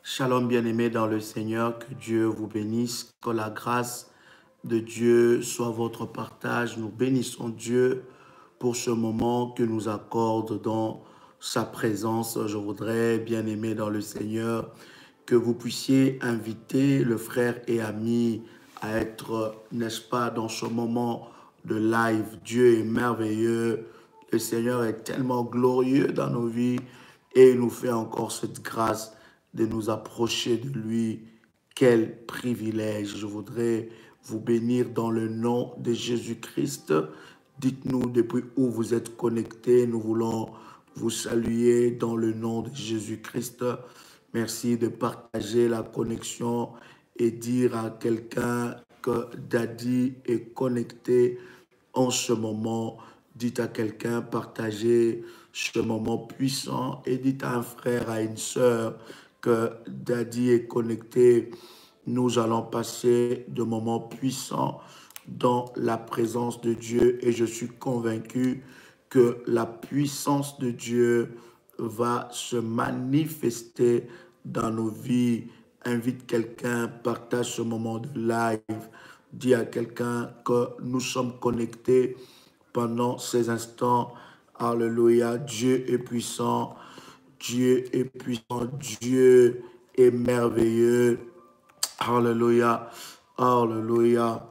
Shalom bien-aimés dans le Seigneur, que Dieu vous bénisse, que la grâce de Dieu soit votre partage. Nous bénissons Dieu pour ce moment que nous accorde dans sa présence. Je voudrais, bien-aimés dans le Seigneur, que vous puissiez inviter le frère et ami à être, n'est-ce pas, dans ce moment de live. Dieu est merveilleux. Le Seigneur est tellement glorieux dans nos vies et il nous fait encore cette grâce de nous approcher de lui. Quel privilège! Je voudrais vous bénir dans le nom de Jésus-Christ. Dites-nous depuis où vous êtes connectés. Nous voulons vous saluer dans le nom de Jésus-Christ. Merci de partager la connexion et dire à quelqu'un que Daddy est connecté en ce moment. Dites à quelqu'un, partagez ce moment puissant et dites à un frère, à une sœur que Daddy est connecté. Nous allons passer de moments puissants dans la présence de Dieu et je suis convaincu que la puissance de Dieu va se manifester dans nos vies. Invite quelqu'un, partage ce moment de live, dis à quelqu'un que nous sommes connectés pendant ces instants. Alléluia, Dieu est puissant, Dieu est puissant, Dieu est merveilleux. Alléluia, alléluia.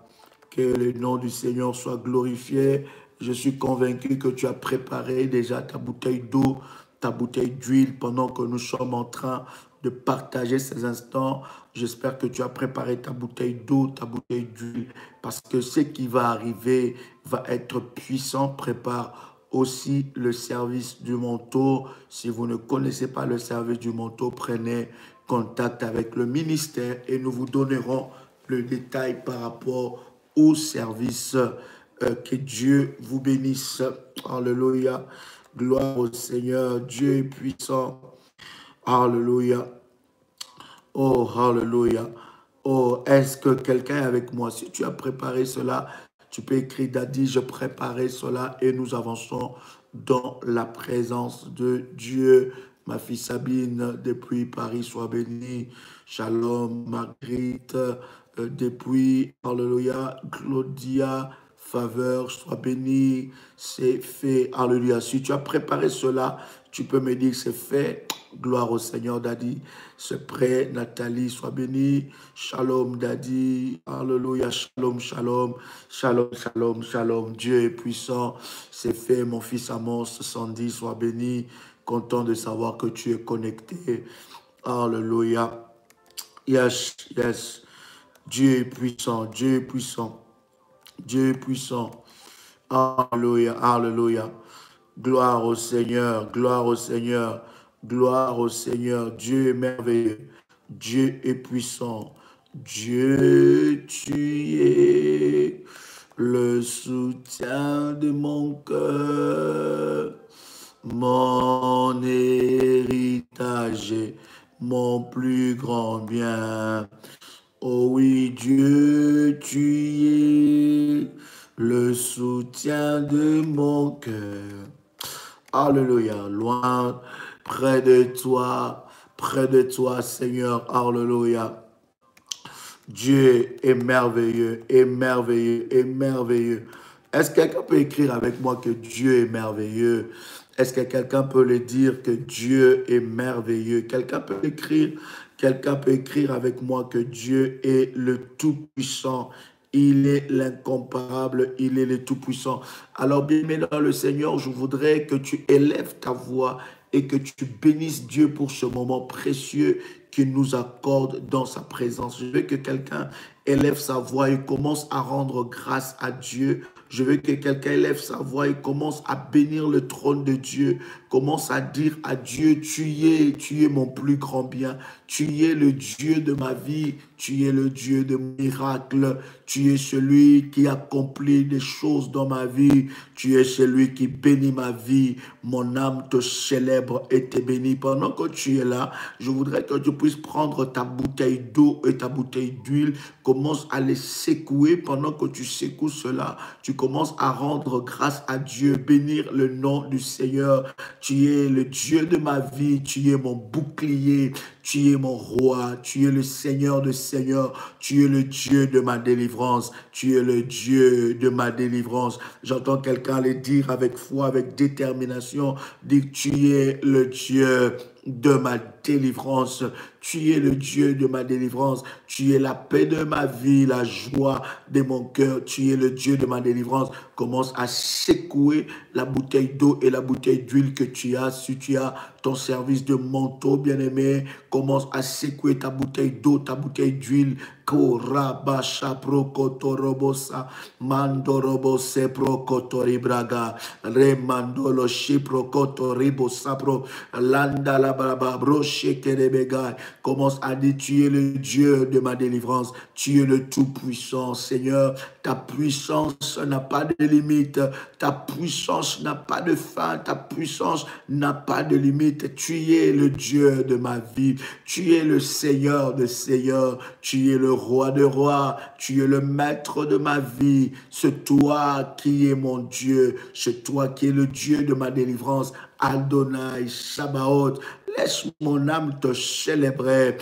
Que le nom du Seigneur soit glorifié. Je suis convaincu que tu as préparé déjà ta bouteille d'eau, ta bouteille d'huile pendant que nous sommes en train de partager ces instants. J'espère que tu as préparé ta bouteille d'eau, ta bouteille d'huile, parce que ce qui va arriver va être puissant. Prépare aussi le service du manteau. Si vous ne connaissez pas le service du manteau, prenez contact avec le ministère et nous vous donnerons le détail par rapport au service. Que Dieu vous bénisse. Alléluia. Gloire au Seigneur. Dieu est puissant. Alléluia. Oh, alléluia. Oh, est-ce que quelqu'un est avec moi? Si tu as préparé cela, tu peux écrire Daddy, je préparais cela et nous avançons dans la présence de Dieu. Ma fille Sabine, depuis Paris, soit bénie. Shalom, Marguerite, depuis, alléluia, Claudia, faveur, sois bénie. C'est fait, alléluia. Si tu as préparé cela, tu peux me dire c'est fait. Gloire au Seigneur, Daddy. C'est prêt, Nathalie, sois bénie. Shalom, Daddy. Alléluia, shalom, shalom. Shalom, shalom, shalom. Dieu est puissant. C'est fait, mon fils Amos, Sandy, sois béni. Content de savoir que tu es connecté. Alléluia. Yes, yes. Dieu est puissant, Dieu est puissant. Dieu est puissant. Alléluia, alléluia. Gloire au Seigneur, gloire au Seigneur, gloire au Seigneur. Dieu est merveilleux, Dieu est puissant. Dieu, tu es le soutien de mon cœur, mon héritage, mon plus grand bien. Oh oui, Dieu, tu es le soutien de mon cœur. Alléluia, loin, près de toi, Seigneur, alléluia. Dieu est merveilleux, est merveilleux, est merveilleux. Est-ce que quelqu'un peut écrire avec moi que Dieu est merveilleux? Est-ce que quelqu'un peut le dire que Dieu est merveilleux? Quelqu'un peut écrire avec moi que Dieu est le Tout-Puissant. Il est l'incomparable, il est le Tout-Puissant. Alors, bien-aimé dans le Seigneur, je voudrais que tu élèves ta voix et que tu bénisses Dieu pour ce moment précieux qu'il nous accorde dans sa présence. Je veux que quelqu'un élève sa voix et commence à rendre grâce à Dieu. Je veux que quelqu'un élève sa voix et commence à bénir le trône de Dieu. Commence à dire à Dieu, tu es mon plus grand bien. Tu es le Dieu de ma vie. Tu es le Dieu de miracles. Tu es celui qui accomplit des choses dans ma vie. Tu es celui qui bénit ma vie. Mon âme te célèbre et te bénit. Pendant que tu es là, je voudrais que tu puisses prendre ta bouteille d'eau et ta bouteille d'huile. Commence à les secouer. Pendant que tu secoues cela, tu commences à rendre grâce à Dieu, bénir le nom du Seigneur. Tu es le Dieu de ma vie, tu es mon bouclier, tu es mon roi, tu es le Seigneur de Seigneurs, tu es le Dieu de ma délivrance, tu es le Dieu de ma délivrance. J'entends quelqu'un le dire avec foi, avec détermination, dire tu es le Dieu de ma délivrance. Tu es le Dieu de ma délivrance. Tu es la paix de ma vie, la joie de mon cœur. Tu es le Dieu de ma délivrance. Commence à secouer la bouteille d'eau et la bouteille d'huile que tu as. Si tu as ton service de manteau, bien-aimé, commence à secouer ta bouteille d'eau, ta bouteille d'huile. Korabasha prokotorobosa mandorobose prokotoribraga remandolo shiprokotoribosa pro landa la braba broche kerebega. Commence à dire tu es le Dieu de ma délivrance, tu es le tout-puissant. Seigneur, ta puissance n'a pas de limite, ta puissance n'a pas de fin, ta puissance n'a pas de limite. Tu es le Dieu de ma vie, tu es le Seigneur de seigneurs, tu es le roi de rois, tu es le maître de ma vie. C'est toi qui es mon Dieu, c'est toi qui es le Dieu de ma délivrance. Adonai, Sabaoth, laisse mon âme te célébrer,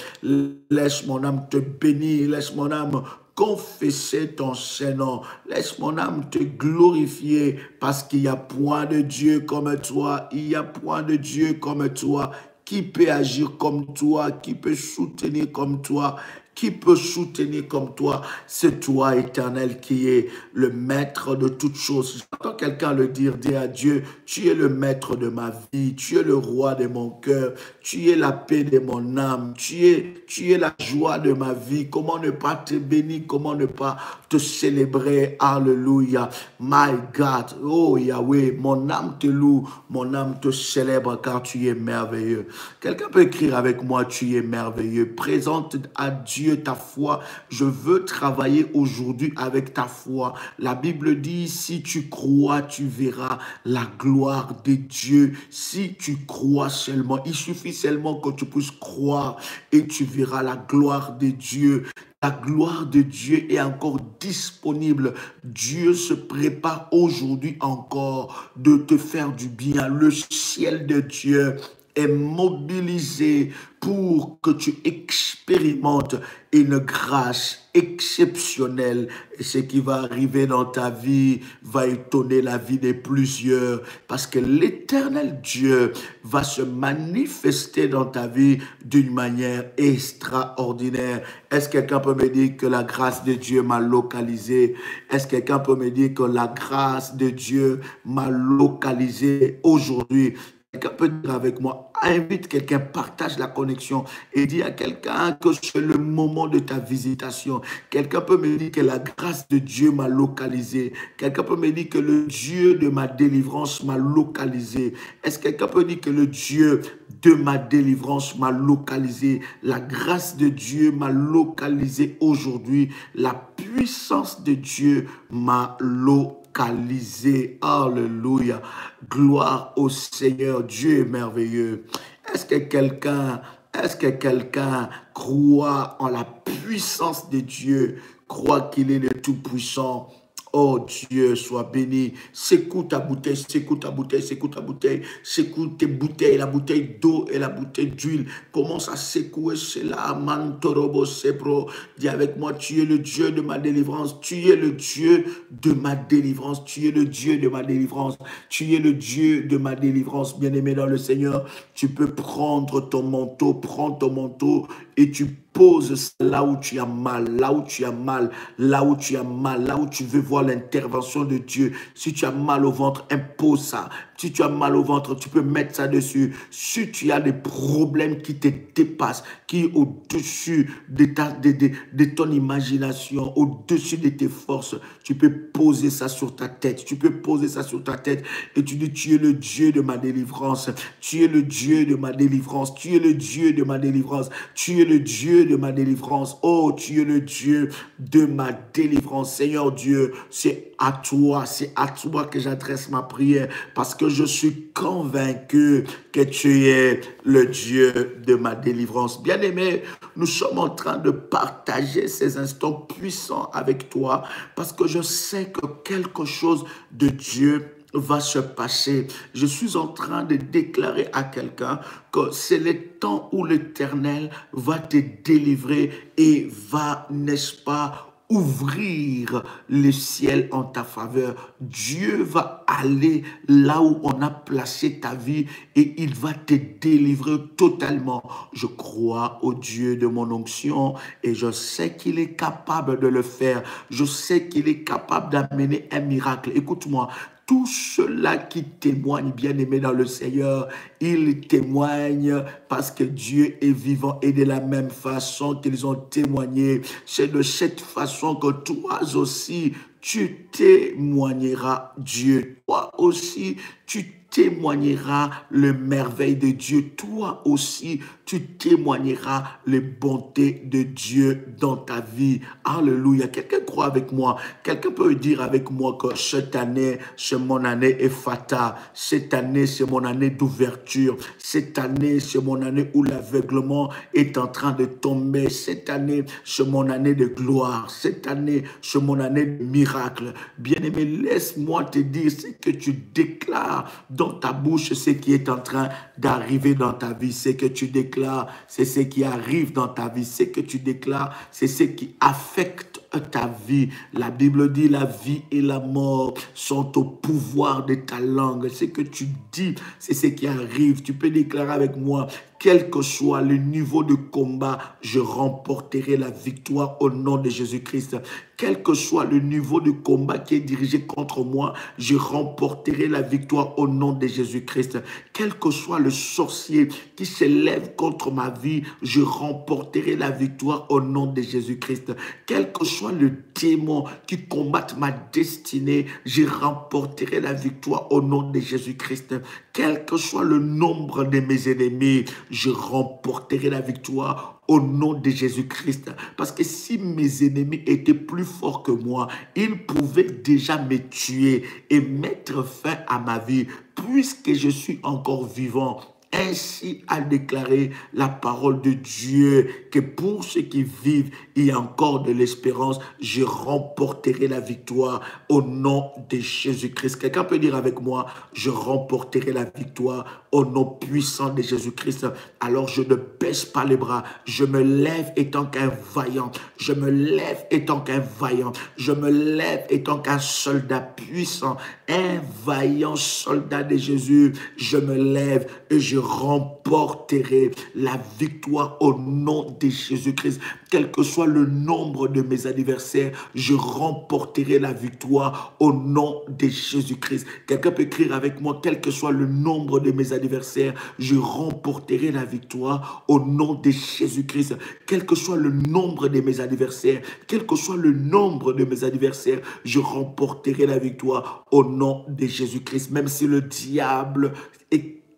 laisse mon âme te bénir, laisse mon âme confesser ton Saint-Nom. Laisse mon âme te glorifier parce qu'il n'y a point de Dieu comme toi. Il n'y a point de Dieu comme toi. Qui peut agir comme toi? Qui peut soutenir comme toi? Qui peut soutenir comme toi? C'est toi, Éternel, qui est le maître de toutes choses. J'entends quelqu'un le dire, dis à Dieu, tu es le maître de ma vie, tu es le roi de mon cœur, tu es la paix de mon âme, tu es la joie de ma vie. Comment ne pas te bénir, comment ne pas te célébrer? Alléluia. My God, oh Yahweh, mon âme te loue, mon âme te célèbre car tu es merveilleux. Quelqu'un peut écrire avec moi, tu es merveilleux. Présente à Dieu ta foi. Je veux travailler aujourd'hui avec ta foi. La Bible dit, si tu crois, tu verras la gloire de Dieu. Si tu crois seulement, il suffit seulement que tu puisses croire et tu verras la gloire de Dieu. La gloire de Dieu est encore disponible. Dieu se prépare aujourd'hui encore de te faire du bien. Le ciel de Dieu est mobilisé pour que tu expérimentes une grâce exceptionnelle. Et ce qui va arriver dans ta vie va étonner la vie de plusieurs parce que l'Éternel Dieu va se manifester dans ta vie d'une manière extraordinaire. Est-ce que quelqu'un peut me dire que la grâce de Dieu m'a localisé? Est-ce que quelqu'un peut me dire que la grâce de Dieu m'a localisé aujourd'hui? Quelqu'un peut dire avec moi, invite quelqu'un, partage la connexion et dis à quelqu'un que c'est le moment de ta visitation. Quelqu'un peut me dire que la grâce de Dieu m'a localisé. Quelqu'un peut me dire que le Dieu de ma délivrance m'a localisé. Est-ce que quelqu'un peut dire que le Dieu de ma délivrance m'a localisé? La grâce de Dieu m'a localisé aujourd'hui. La puissance de Dieu m'a localisé. Alléluia. Gloire au Seigneur. Dieu est merveilleux. Est-ce que quelqu'un croit en la puissance de Dieu, croit qu'il est le Tout-Puissant? Oh Dieu, sois béni. Secoue ta bouteille, secoue ta bouteille, secoue ta bouteille, secoue tes bouteilles, la bouteille d'eau et la bouteille d'huile. Commence à secouer cela. Mantorobo sepro. Dis avec moi, tu es le Dieu de ma délivrance. Tu es le Dieu de ma délivrance. Tu es le Dieu de ma délivrance. Tu es le Dieu de ma délivrance. Bien-aimé dans le Seigneur, tu peux prends ton manteau et tu poses là où tu as mal, là où tu as mal, là où tu as mal, là où tu veux voir l'intervention de Dieu. Si tu as mal au ventre, impose ça. Si tu as mal au ventre, tu peux mettre ça dessus. Si tu as des problèmes qui te dépassent, qui est au-dessus de ton imagination, au-dessus de tes forces, tu peux poser ça sur ta tête. Tu peux poser ça sur ta tête et tu dis, tu es le Dieu de ma délivrance. Tu es le Dieu de ma délivrance. Tu es le Dieu de ma délivrance. Tu es le Dieu de ma délivrance. Oh, tu es le Dieu de ma délivrance. Seigneur Dieu, c'est à toi que j'adresse ma prière parce que je suis convaincu que tu es le Dieu de ma délivrance. Bien-aimé, nous sommes en train de partager ces instants puissants avec toi parce que je sais que quelque chose de Dieu va se passer. Je suis en train de déclarer à quelqu'un que c'est le temps où l'Éternel va te délivrer et va, n'est-ce pas, ouvrir le ciel en ta faveur. Dieu va aller là où on a placé ta vie et il va te délivrer totalement. Je crois au Dieu de mon onction et je sais qu'il est capable de le faire. Je sais qu'il est capable d'amener un miracle. Écoute-moi, tous ceux-là qui témoignent, bien-aimés dans le Seigneur, ils témoignent parce que Dieu est vivant et de la même façon qu'ils ont témoigné. C'est de cette façon que toi aussi, tu témoigneras Dieu. Toi aussi, tu témoigneras le merveille de Dieu. Toi aussi, tu témoigneras les bontés de Dieu dans ta vie. Alléluia. Quelqu'un croit avec moi. Quelqu'un peut dire avec moi que cette année, c'est mon année Ephata. Cette année, c'est mon année d'ouverture. Cette année, c'est mon année où l'aveuglement est en train de tomber. Cette année, c'est mon année de gloire. Cette année, c'est mon année de miracle. Bien-aimé, laisse-moi te dire ce que tu déclares dans ta bouche, ce qui est en train d'arriver dans ta vie. Ce que tu déclares, c'est ce qui arrive dans ta vie. Ce que tu déclares, c'est ce qui affecte ta vie. La Bible dit la vie et la mort sont au pouvoir de ta langue. Ce que tu dis, c'est ce qui arrive. Tu peux déclarer avec moi, quel que soit le niveau de combat, je remporterai la victoire au nom de Jésus-Christ. Quel que soit le niveau de combat qui est dirigé contre moi, je remporterai la victoire au nom de Jésus-Christ. Quel que soit le sorcier qui s'élève contre ma vie, je remporterai la victoire au nom de Jésus-Christ. Quel que soit le démon qui combatte ma destinée, je remporterai la victoire au nom de Jésus-Christ. Quel que soit le nombre de mes ennemis, je remporterai la victoire au nom de Jésus-Christ. Parce que si mes ennemis étaient plus forts que moi, ils pouvaient déjà me tuer et mettre fin à ma vie. Puisque je suis encore vivant, ainsi a déclaré la parole de Dieu, que pour ceux qui vivent, il y a encore de l'espérance. Je remporterai la victoire au nom de Jésus-Christ. Quelqu'un peut dire avec moi, je remporterai la victoire au nom puissant de Jésus-Christ. Alors je ne baisse pas les bras, je me lève étant qu'un vaillant, je me lève étant qu'un vaillant, je me lève étant qu'un soldat puissant, un vaillant soldat de Jésus. Je me lève et je remporterai la victoire au nom de Jésus-Christ. Quel que soit le nombre de mes adversaires, je remporterai la victoire au nom de Jésus-Christ. Quelqu'un peut écrire avec moi, quel que soit le nombre de mes adversaires, je remporterai la victoire au nom de Jésus-Christ. Quel que soit le nombre de mes adversaires, quel que soit le nombre de mes adversaires, je remporterai la victoire au nom de Jésus-Christ. Même si le diable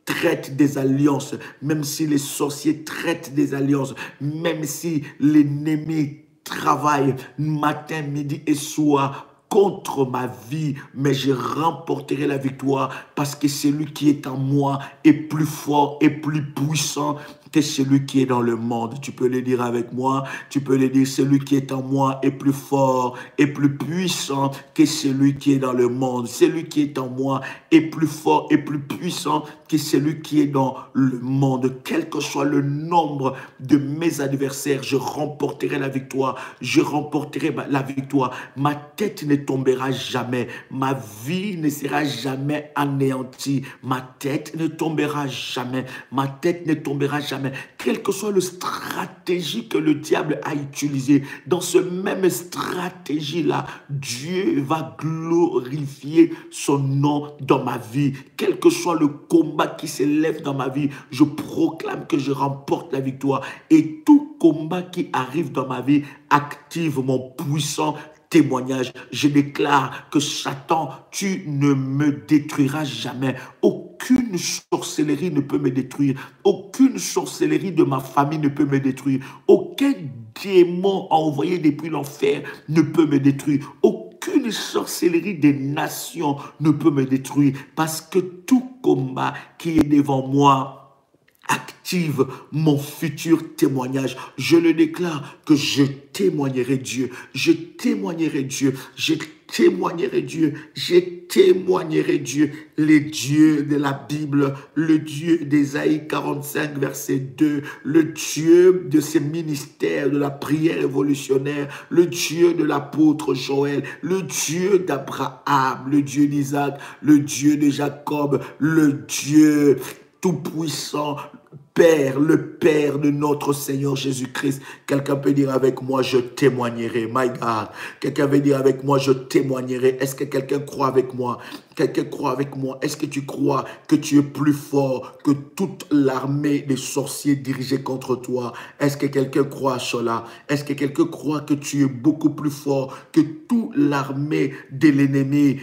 traite des alliances, même si les sorciers traitent des alliances, même si l'ennemi travaille matin, midi et soir contre ma vie, mais je remporterai la victoire parce que celui qui est en moi est plus fort et plus puissant que celui qui est dans le monde. Tu peux le dire avec moi, tu peux le dire, celui qui est en moi est plus fort et plus puissant que celui qui est dans le monde. Celui qui est en moi est plus fort et plus puissant que celui qui est dans le monde. Quel que soit le nombre de mes adversaires, je remporterai la victoire. Je remporterai la victoire. Ma tête ne tombera jamais. Ma vie ne sera jamais anéantie. Ma tête ne tombera jamais. Ma tête ne tombera jamais. Quelle que soit la stratégie que le diable a utilisée, dans ce même stratégie-là, Dieu va glorifier son nom dans ma vie. Quel que soit le combat qui s'élève dans ma vie, je proclame que je remporte la victoire. Et tout combat qui arrive dans ma vie active mon puissant témoignage. Je déclare que Satan, tu ne me détruiras jamais. Aucune sorcellerie ne peut me détruire. Aucune sorcellerie de ma famille ne peut me détruire. Aucun démon envoyé depuis l'enfer ne peut me détruire. Aucune sorcellerie des nations ne peut me détruire. Parce que tout combat qui est devant moi active mon futur témoignage. Je le déclare que je témoignerai Dieu. Je témoignerai Dieu. Je témoignerai Dieu. Je témoignerai Dieu. Les dieux de la Bible, le Dieu d'Ésaïe 45, verset 2, le Dieu de ces ministères de la prière révolutionnaire, le Dieu de l'apôtre Joël, le Dieu d'Abraham, le Dieu d'Isaac, le Dieu de Jacob, le Dieu tout-puissant, Père, le Père de notre Seigneur Jésus-Christ. Quelqu'un peut dire avec moi, je témoignerai. My God. Quelqu'un veut dire avec moi, je témoignerai. Est-ce que quelqu'un croit avec moi? Quelqu'un croit avec moi? Est-ce que tu crois que tu es plus fort que toute l'armée des sorciers dirigés contre toi? Est-ce que quelqu'un croit à cela? Est-ce que quelqu'un croit que tu es beaucoup plus fort que toute l'armée de l'ennemi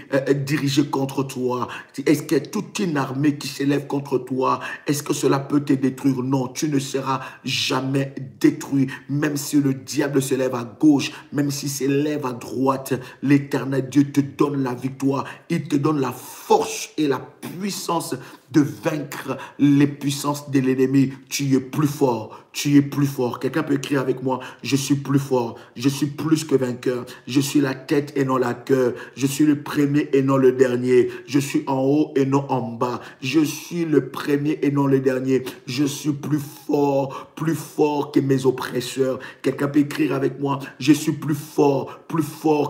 dirigée contre toi? Est-ce que toute une armée qui s'élève contre toi, est-ce que cela peut te détruire? Non, tu ne seras jamais détruit. Même si le diable se lève à gauche, même s'il se lève à droite, l'Éternel Dieu te donne la victoire. Il te donne la force et la puissance de vaincre les puissances de l'ennemi. Tu es plus fort. Tu es plus fort. Quelqu'un peut écrire avec moi, je suis plus fort. Je suis plus que vainqueur. Je suis la tête et non la queue. Je suis le premier et non le dernier. Je suis en haut et non en bas. Je suis le premier et non le dernier. Je suis plus fort que mes oppresseurs. Quelqu'un peut écrire avec moi, je suis plus fort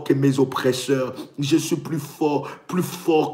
que mes oppresseurs. Je suis plus fort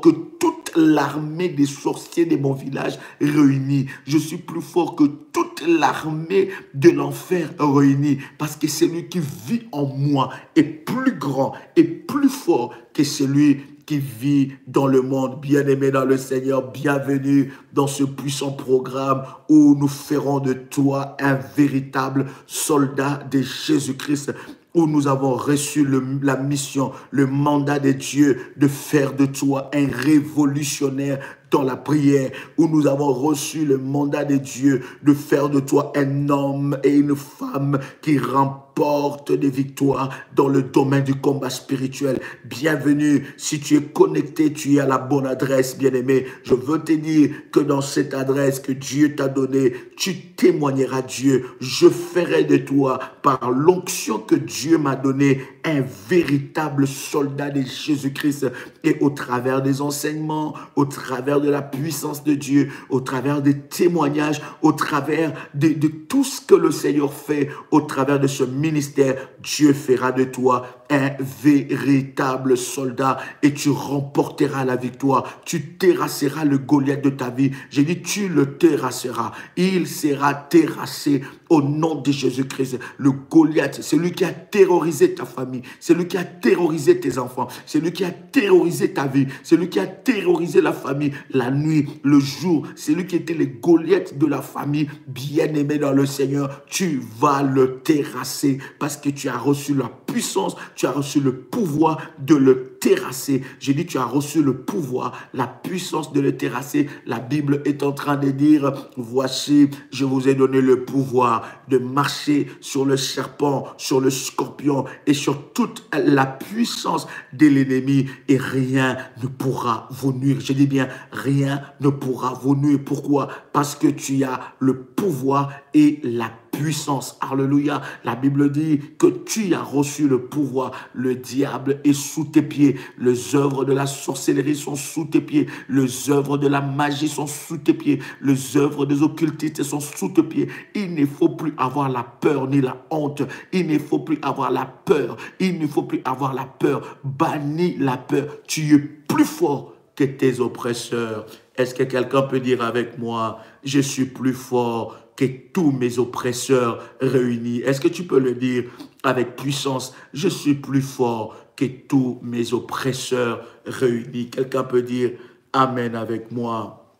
que toute l'armée des sorciers de mon village réunis. Je suis plus fort que toute l'armée de l'enfer réunie, parce que celui qui vit en moi est plus grand et plus fort que celui qui vit dans le monde. Bien-aimé dans le Seigneur, bienvenue dans ce puissant programme où nous ferons de toi un véritable soldat de Jésus-Christ, où nous avons reçu la mission, le mandat de Dieu de faire de toi un révolutionnaire dans la prière, où nous avons reçu le mandat de Dieu de faire de toi un homme et une femme qui remportent des victoires dans le domaine du combat spirituel. Bienvenue, si tu es connecté, tu es à la bonne adresse, bien-aimé. Je veux te dire que dans cette adresse que Dieu t'a donnée, tu témoigneras Dieu. Je ferai de toi, par l'onction que Dieu m'a donnée, un véritable soldat de Jésus-Christ. Et au travers des enseignements, au travers de la puissance de Dieu, au travers des témoignages, au travers de tout ce que le Seigneur fait, au travers de ce ministère, Dieu fera de toi un véritable soldat et tu remporteras la victoire. Tu terrasseras le Goliath de ta vie. J'ai dit, tu le terrasseras. Il sera terrassé au nom de Jésus-Christ. Le Goliath, celui qui a terrorisé ta famille, celui qui a terrorisé tes enfants, celui qui a terrorisé ta vie, celui qui a terrorisé la famille, la nuit, le jour, celui qui était le Goliath de la famille, bien-aimé dans le Seigneur, tu vas le terrasser parce que tu as reçu la puissance, tu as reçu le pouvoir de le terrasser. J'ai dit, tu as reçu le pouvoir, la puissance de le terrasser. La Bible est en train de dire, voici, je vous ai donné le pouvoir de marcher sur le serpent, sur le scorpion et sur toute la puissance de l'ennemi et rien ne pourra vous nuire. Je dis bien, rien ne pourra vous nuire. Pourquoi? Parce que tu as le pouvoir et la puissance. Alléluia. La Bible dit que tu as reçu le pouvoir. Le diable est sous tes pieds. Les œuvres de la sorcellerie sont sous tes pieds. Les œuvres de la magie sont sous tes pieds. Les œuvres des occultistes sont sous tes pieds. Il ne faut plus avoir la peur ni la honte. Il ne faut plus avoir la peur. Il ne faut plus avoir la peur. Bannis la peur. Tu es plus fort que tes oppresseurs. Est-ce que quelqu'un peut dire avec moi, je suis plus fort que tous mes oppresseurs réunis? Est-ce que tu peux le dire avec puissance? Je suis plus fort que tous mes oppresseurs réunis. Quelqu'un peut dire Amen avec moi.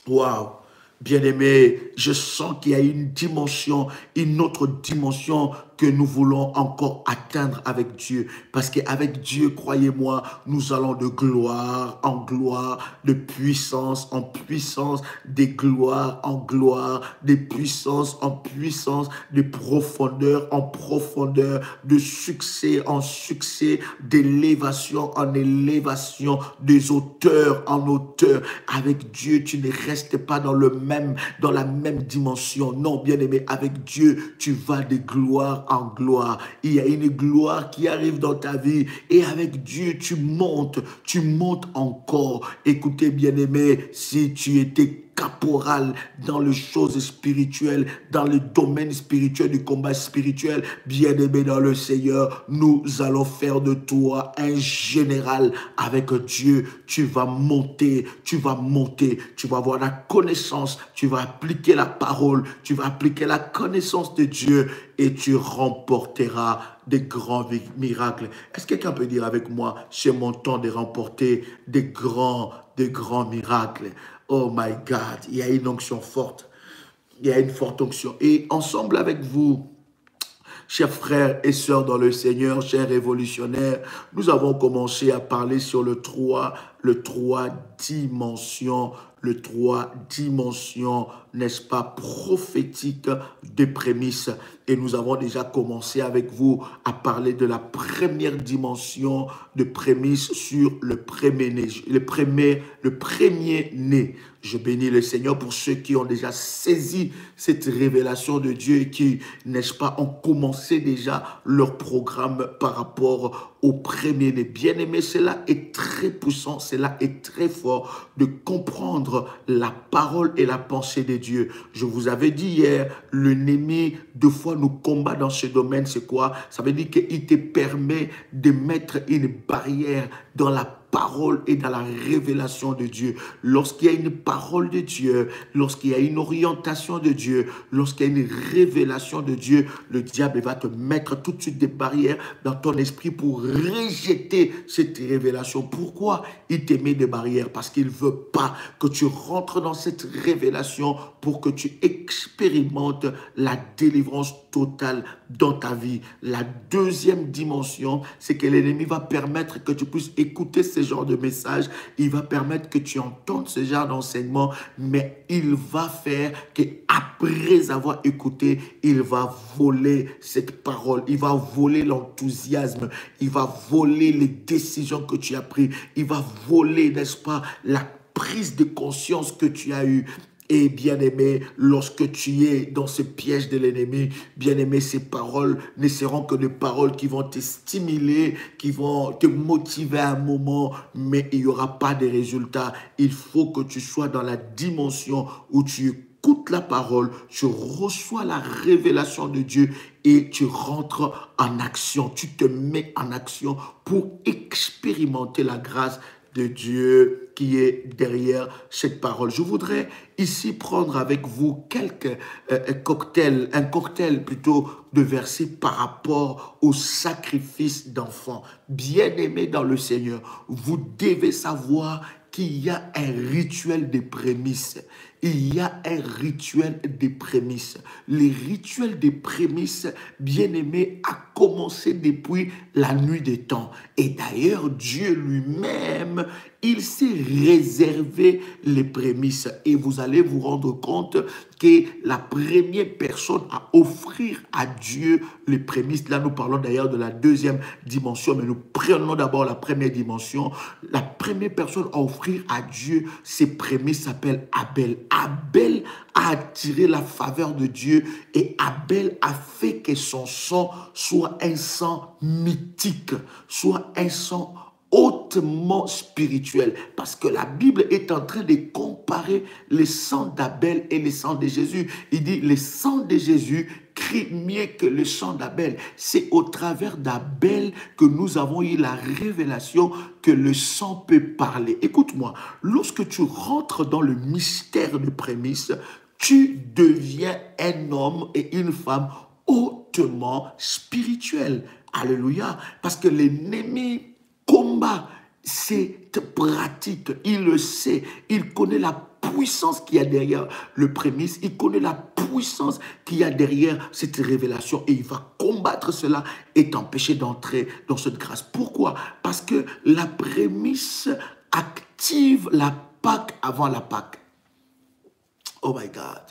Waouh! Bien-aimé, je sens qu'il y a une dimension, une autre dimension que nous voulons encore atteindre avec Dieu. Parce qu'avec Dieu, croyez-moi, nous allons de gloire en gloire, de puissance en puissance, des gloires en gloire, des puissances en puissance, de profondeur en profondeur, de succès en succès, d'élévation en élévation, des hauteurs en hauteur. Avec Dieu, tu ne restes pas dans la même dimension. Non, bien-aimé, avec Dieu, tu vas de gloire en gloire. Il y a une gloire qui arrive dans ta vie et avec Dieu, tu montes encore. Écoutez, bien-aimé, si tu étais caporal dans les choses spirituelles, dans le domaine spirituel, du combat spirituel, bien-aimé dans le Seigneur, nous allons faire de toi un général avec Dieu. Tu vas monter, tu vas avoir la connaissance, tu vas appliquer la parole, tu vas appliquer la connaissance de Dieu et tu remporteras des grands miracles. Est-ce que quelqu'un peut dire avec moi, c'est mon temps de remporter des grands miracles? Oh my God, il y a une onction forte. Il y a une forte onction. Et ensemble avec vous, chers frères et sœurs dans le Seigneur, chers révolutionnaires, nous avons commencé à parler sur le 3 dimensions, n'est-ce pas, prophétique des prémices. Et nous avons déjà commencé avec vous à parler de la première dimension de prémices sur le premier-né. Je bénis le Seigneur pour ceux qui ont déjà saisi cette révélation de Dieu et qui, n'est-ce pas, ont commencé déjà leur programme par rapport au premier-né. Bien-aimé, cela est très puissant, cela est très fort de comprendre la parole et la pensée de Dieu. Je vous avais dit hier, l'ennemi, deux fois, nous combat dans ce domaine. C'est quoi? Ça veut dire qu'il te permet de mettre une barrière dans la parole et dans la révélation de Dieu. Lorsqu'il y a une parole de Dieu, lorsqu'il y a une orientation de Dieu, lorsqu'il y a une révélation de Dieu, le diable va te mettre tout de suite des barrières dans ton esprit pour rejeter cette révélation. Pourquoi il te met des barrières? Parce qu'il ne veut pas que tu rentres dans cette révélation pour que tu expérimentes la délivrance totale dans ta vie. La deuxième dimension, c'est que l'ennemi va permettre que tu puisses écouter ce genre de message. Il va permettre que tu entendes ce genre d'enseignement, mais il va faire qu'après avoir écouté, il va voler cette parole. Il va voler l'enthousiasme. Il va voler les décisions que tu as prises. Il va voler, n'est-ce pas, la prise de conscience que tu as eue. Et bien-aimé, lorsque tu es dans ce piège de l'ennemi, bien-aimé, ces paroles ne seront que des paroles qui vont te stimuler, qui vont te motiver à un moment, mais il n'y aura pas de résultats. Il faut que tu sois dans la dimension où tu écoutes la parole, tu reçois la révélation de Dieu et tu rentres en action. Tu te mets en action pour expérimenter la grâce de Dieu qui est derrière cette parole. Je voudrais ici prendre avec vous quelques un cocktail plutôt de versets par rapport au sacrifice d'enfants. Bien-aimés dans le Seigneur, vous devez savoir qu'il y a un rituel des prémices. Il y a un rituel des prémices. Les rituels des prémices, bien-aimés, a commencé depuis la nuit des temps. Et d'ailleurs, Dieu lui-même, il s'est réservé les prémices. Et vous allez vous rendre compte que la première personne à offrir à Dieu les prémices, là nous parlons d'ailleurs de la deuxième dimension, mais nous prenons d'abord la première dimension. La première personne à offrir à Dieu ces prémices s'appelle Abel. Abel a attiré la faveur de Dieu et Abel a fait que son sang soit un sang mythique, soit un sang hautement spirituel, parce que la Bible est en train de comparer le sang d'Abel et le sang de Jésus. Il dit le sang de Jésus crie mieux que le sang d'Abel. C'est au travers d'Abel que nous avons eu la révélation que le sang peut parler. Écoute-moi, lorsque tu rentres dans le mystère de prémices, tu deviens un homme et une femme hautement spirituels. Alléluia. Parce que l'ennemi combat cette pratique, il le sait, il connaît la puissance qu'il y a derrière le prémisse, il connaît la puissance qu'il y a derrière cette révélation et il va combattre cela et t'empêcher d'entrer dans cette grâce. Pourquoi? Parce que la prémisse active la Pâque avant la Pâque. Oh my God.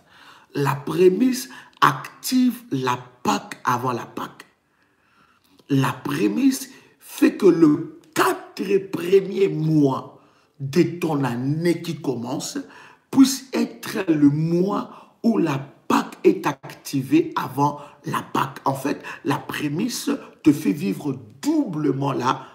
La prémisse active la Pâque avant la Pâque. La prémisse fait que le 4 premiers mois de ton année qui commence puisse être le mois où la Pâque est activée avant la Pâque. En fait, la prémisse te fait vivre doublement la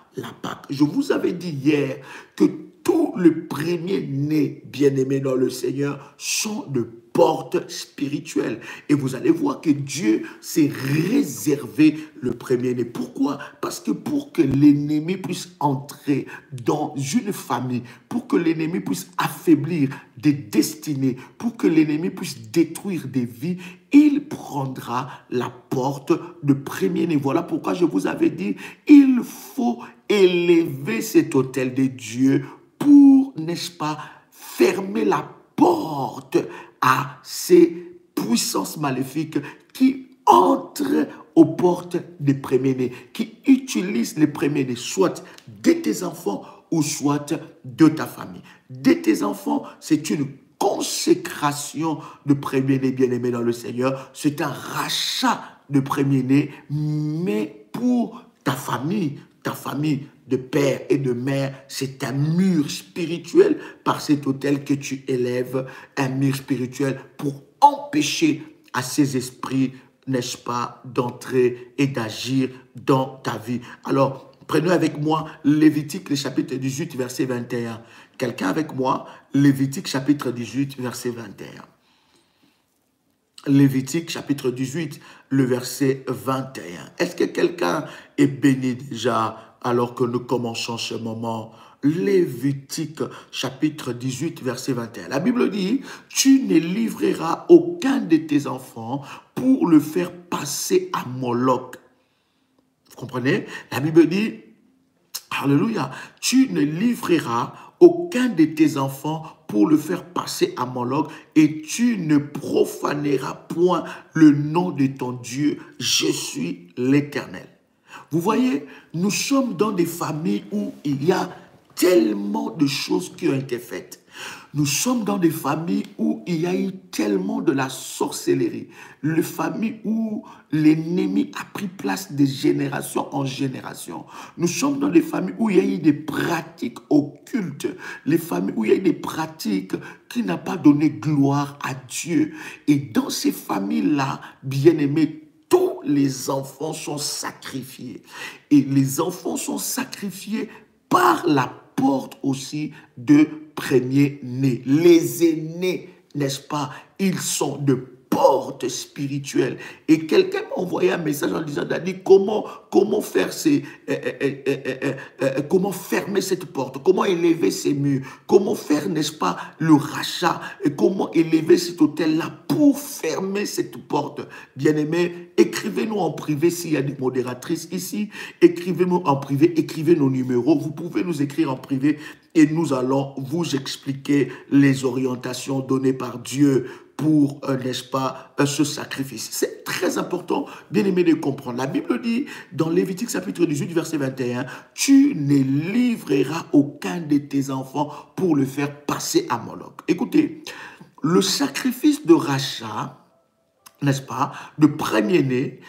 Pâque. Je vous avais dit hier que tous les premiers-nés bien-aimés dans le Seigneur sont de porte spirituelle. Et vous allez voir que Dieu s'est réservé le premier-né. Pourquoi? Parce que pour que l'ennemi puisse entrer dans une famille, pour que l'ennemi puisse affaiblir des destinées, pour que l'ennemi puisse détruire des vies, il prendra la porte de premier-né. Voilà pourquoi je vous avais dit, il faut élever cet autel de Dieu pour, n'est-ce pas, fermer la porte à ces puissances maléfiques qui entrent aux portes des premiers-nés, qui utilisent les premiers-nés, soit de tes enfants ou soit de ta famille. De tes enfants, c'est une consécration de premier-né bien-aimé dans le Seigneur, c'est un rachat de premier-né, mais pour ta famille de père et de mère, c'est un mur spirituel par cet autel que tu élèves, un mur spirituel pour empêcher à ces esprits, n'est-ce pas, d'entrer et d'agir dans ta vie. Alors, prenez avec moi Lévitique, le chapitre 18, verset 21. Quelqu'un avec moi, Lévitique, chapitre 18, verset 21. Lévitique, chapitre 18, le verset 21. Est-ce que quelqu'un est béni déjà alors que nous commençons ce moment? Lévitique, chapitre 18, verset 21. La Bible dit, « Tu ne livreras aucun de tes enfants pour le faire passer à Moloch. » Vous comprenez? La Bible dit, alléluia, « Tu ne livreras aucun de tes enfants pour le faire passer à Moloch et tu ne profaneras point le nom de ton Dieu. Je suis l'Éternel. » Vous voyez, nous sommes dans des familles où il y a tellement de choses qui ont été faites. Nous sommes dans des familles où il y a eu tellement de la sorcellerie. Les familles où l'ennemi a pris place de génération en génération. Nous sommes dans des familles où il y a eu des pratiques occultes. Les familles où il y a eu des pratiques qui n'ont pas donné gloire à Dieu. Et dans ces familles-là, bien-aimés, tous les enfants sont sacrifiés. Et les enfants sont sacrifiés par la porte aussi de premier-né. Les aînés, n'est-ce pas, ils sont de porte spirituelle. Et quelqu'un m'a envoyé un message en disant, Dadi, comment faire comment fermer cette porte, comment élever ces murs, comment faire, n'est-ce pas, le rachat, et comment élever cet hôtel-là pour fermer cette porte. Bien-aimés, écrivez-nous en privé s'il y a des modératrices ici, écrivez-nous en privé, écrivez nos numéros, vous pouvez nous écrire en privé et nous allons vous expliquer les orientations données par Dieu pour, n'est-ce pas, ce sacrifice. C'est très important, bien aimé, de comprendre. La Bible dit, dans Lévitique chapitre 18, verset 21, « Tu ne livreras aucun de tes enfants pour le faire passer à Moloch. » Écoutez, le sacrifice de rachat, n'est-ce pas, le premier-né,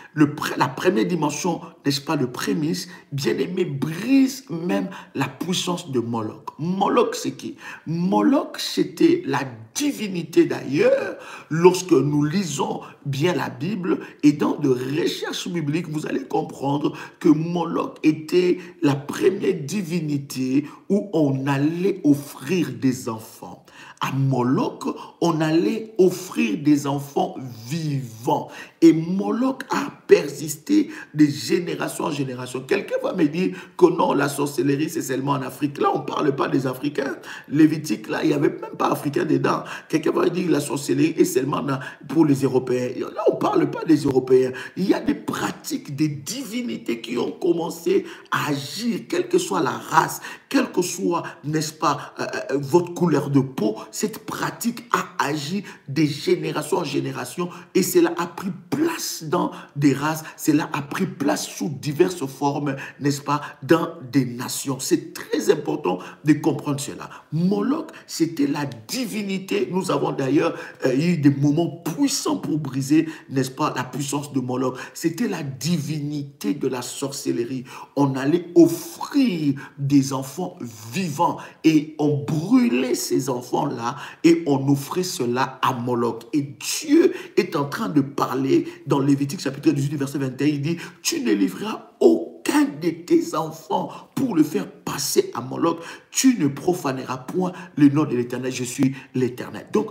la première dimension, n'est-ce pas, le prémisse, bien-aimé, brise même la puissance de Moloch. Moloch, c'est qui? Moloch, c'était la divinité d'ailleurs. Lorsque nous lisons bien la Bible et dans de recherches bibliques, vous allez comprendre que Moloch était la première divinité où on allait offrir des enfants. À Moloch, on allait offrir des enfants vivants. Et Moloch a persisté de génération en génération. Quelqu'un va me dire que non, la sorcellerie, c'est seulement en Afrique. Là, on ne parle pas des Africains. Lévitique, là, il n'y avait même pas Africains dedans. Quelqu'un va dire que la sorcellerie est seulement pour les Européens. Là, on ne parle pas des Européens. Il y a des pratiques, des divinités qui ont commencé à agir, quelle que soit la race, quelle que soit, n'est-ce pas, votre couleur de peau. Cette pratique a agi de génération en génération et cela a pris place dans des races, cela a pris place sous diverses formes, n'est-ce pas, dans des nations. C'est très important de comprendre cela. Moloch, c'était la divinité. Nous avons d'ailleurs eu des moments puissants pour briser, n'est-ce pas, la puissance de Moloch. C'était la divinité de la sorcellerie. On allait offrir des enfants vivants et on brûlait ces enfants-là et on offrait cela à Moloch. Et Dieu est en train de parler dans Lévitique chapitre 18, verset 21. Il dit, tu ne livreras aucun de tes enfants pour le faire passer à Moloch. Tu ne profaneras point le nom de l'Éternel. Je suis l'Éternel. Donc,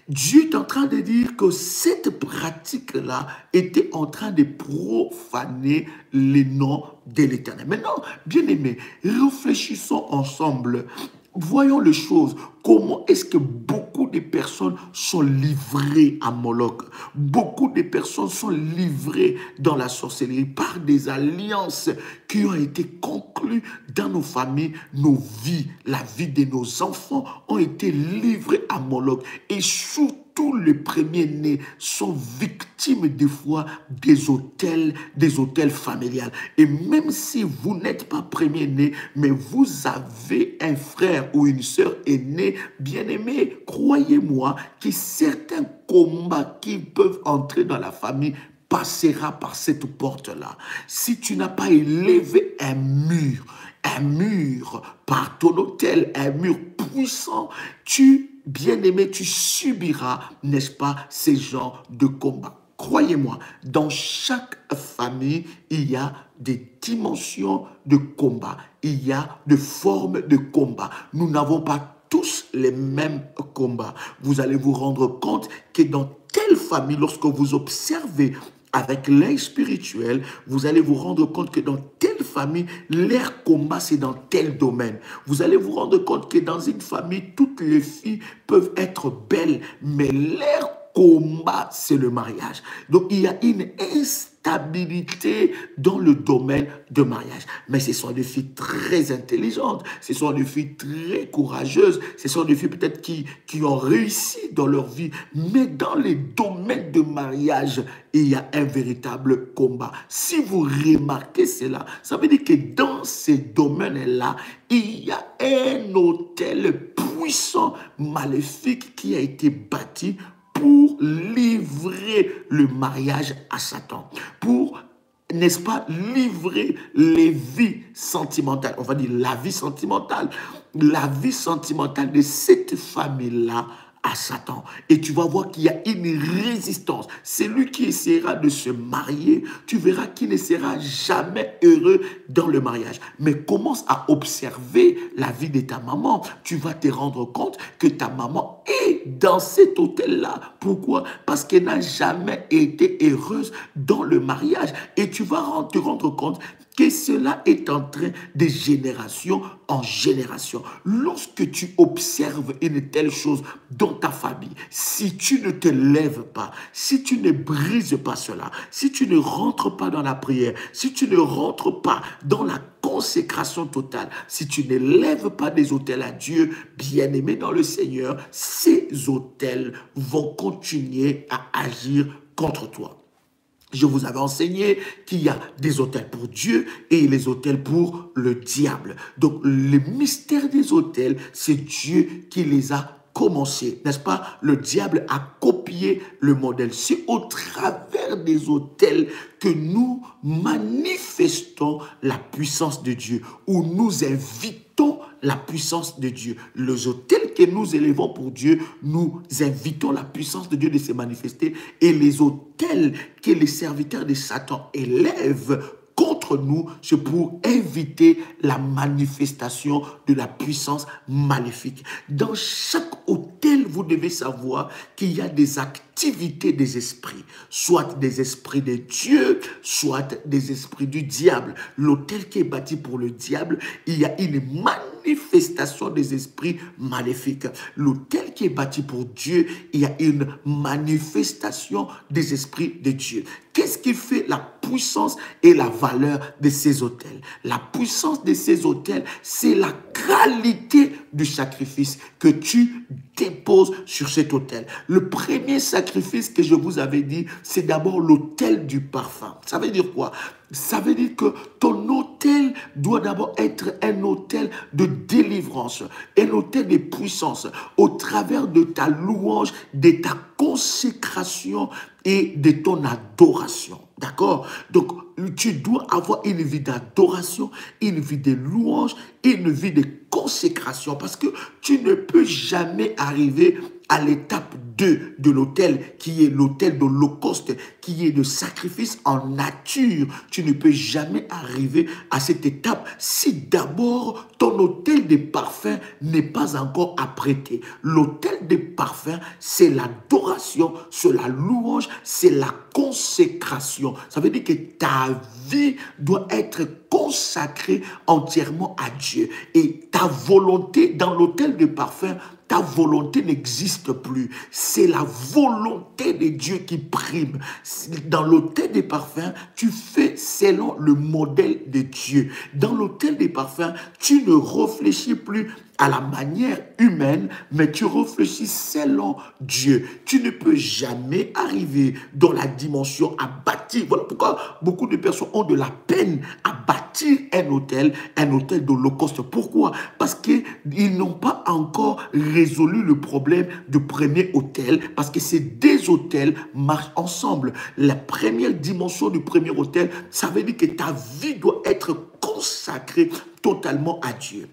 Dieu est en train de dire que cette pratique-là était en train de profaner le nom de l'Éternel. Maintenant, bien aimés, réfléchissons ensemble. Voyons les choses. Comment est-ce que beaucoup de personnes sont livrées à Moloch? Beaucoup de personnes sont livrées dans la sorcellerie par des alliances qui ont été conclues dans nos familles, nos vies, la vie de nos enfants ont été livrées à Moloch. Et surtout les premiers-nés sont victimes des fois des hôtels familiales. Et même si vous n'êtes pas premier-né, mais vous avez un frère ou une sœur aînée, bien-aimé, croyez-moi que certains combats qui peuvent entrer dans la famille passera par cette porte-là. Si tu n'as pas élevé un mur par ton hôtel, un mur puissant, bien-aimé, tu subiras, n'est-ce pas, ces genres de combats. Croyez-moi, dans chaque famille, il y a des dimensions de combat. Il y a des formes de combat. Nous n'avons pas tous les mêmes combats. Vous allez vous rendre compte que dans telle famille, lorsque vous observez avec l'œil spirituel, vous allez vous rendre compte que dans telle famille, leur combat, c'est dans tel domaine. Vous allez vous rendre compte que dans une famille, toutes les filles peuvent être belles, mais leur combat, c'est le mariage. Donc, il y a une instabilité dans le domaine de mariage. Mais ce sont des filles très intelligentes, ce sont des filles très courageuses, ce sont des filles peut-être qui ont réussi dans leur vie. Mais dans les domaines de mariage, il y a un véritable combat. Si vous remarquez cela, ça veut dire que dans ces domaines-là, il y a un hôtel puissant, maléfique qui a été bâti pour livrer le mariage à Satan, pour, n'est-ce pas, livrer les vies sentimentales, on va dire la vie sentimentale de cette famille-là à Satan. Et tu vas voir qu'il y a une résistance. Celui qui essaiera de se marier, tu verras qu'il ne sera jamais heureux dans le mariage. Mais commence à observer la vie de ta maman. Tu vas te rendre compte que ta maman est dans cet hôtel-là. Pourquoi? Parce qu'elle n'a jamais été heureuse dans le mariage. Et tu vas te rendre compte que cela est en train de génération en génération. Lorsque tu observes une telle chose dans ta famille, si tu ne te lèves pas, si tu ne brises pas cela, si tu ne rentres pas dans la prière, si tu ne rentres pas dans la consécration totale, si tu ne lèves pas des autels à Dieu, bien-aimé dans le Seigneur, ces autels vont continuer à agir contre toi. Je vous avais enseigné qu'il y a des autels pour Dieu et les autels pour le diable. Donc, le mystère des autels, c'est Dieu qui les a commencés, n'est-ce pas? Le diable a copié le modèle. C'est au travers des autels que nous manifestons la puissance de Dieu, où nous invitons la puissance de Dieu. Les autels que nous élevons pour Dieu, nous invitons la puissance de Dieu de se manifester, et les autels que les serviteurs de Satan élèvent contre nous, c'est pour éviter la manifestation de la puissance maléfique. Dans chaque autel, vous devez savoir qu'il y a des activités des esprits, soit des esprits de Dieu, soit des esprits du diable. L'autel qui est bâti pour le diable, il y a une manifestation des esprits maléfiques. L'autel qui est bâti pour Dieu, il y a une manifestation des esprits de Dieu. Qu'est-ce qui fait la puissance et la valeur de ces autels? La puissance de ces autels, c'est la qualité du sacrifice que tu déposes sur cet autel. Le premier sacrifice que je vous avais dit, c'est d'abord l'autel du parfum. Ça veut dire quoi? Ça veut dire que ton autel doit d'abord être un autel de délivrance, un autel de puissance, au travers de ta louange, de ta consécration et de ton adoration. D'accord? Donc, tu dois avoir une vie d'adoration, une vie de louange, une vie de consécration, parce que tu ne peux jamais arriver à l'étape 2 de l'autel, qui est l'autel de l'holocauste, qui est de sacrifice en nature. Tu ne peux jamais arriver à cette étape si d'abord ton autel de parfum n'est pas encore apprêté. L'autel de parfum, c'est l'adoration, c'est la louange, c'est la consécration. Ça veut dire que ta vie doit être consacrée entièrement à Dieu. Et ta volonté dans l'autel de parfum, ta volonté n'existe plus. C'est la volonté de Dieu qui prime. Dans l'autel des parfums, tu fais selon le modèle de Dieu. Dans l'autel des parfums, tu ne réfléchis plus à la manière humaine, mais tu réfléchis selon Dieu. Tu ne peux jamais arriver dans la dimension à bâtir. Voilà pourquoi beaucoup de personnes ont de la peine à bâtir un hôtel d'holocauste. Pourquoi? Parce qu'ils n'ont pas encore résolu le problème du premier hôtel, parce que ces deux hôtels marchent ensemble. La première dimension du premier hôtel, ça veut dire que ta vie doit être consacrée totalement à Dieu.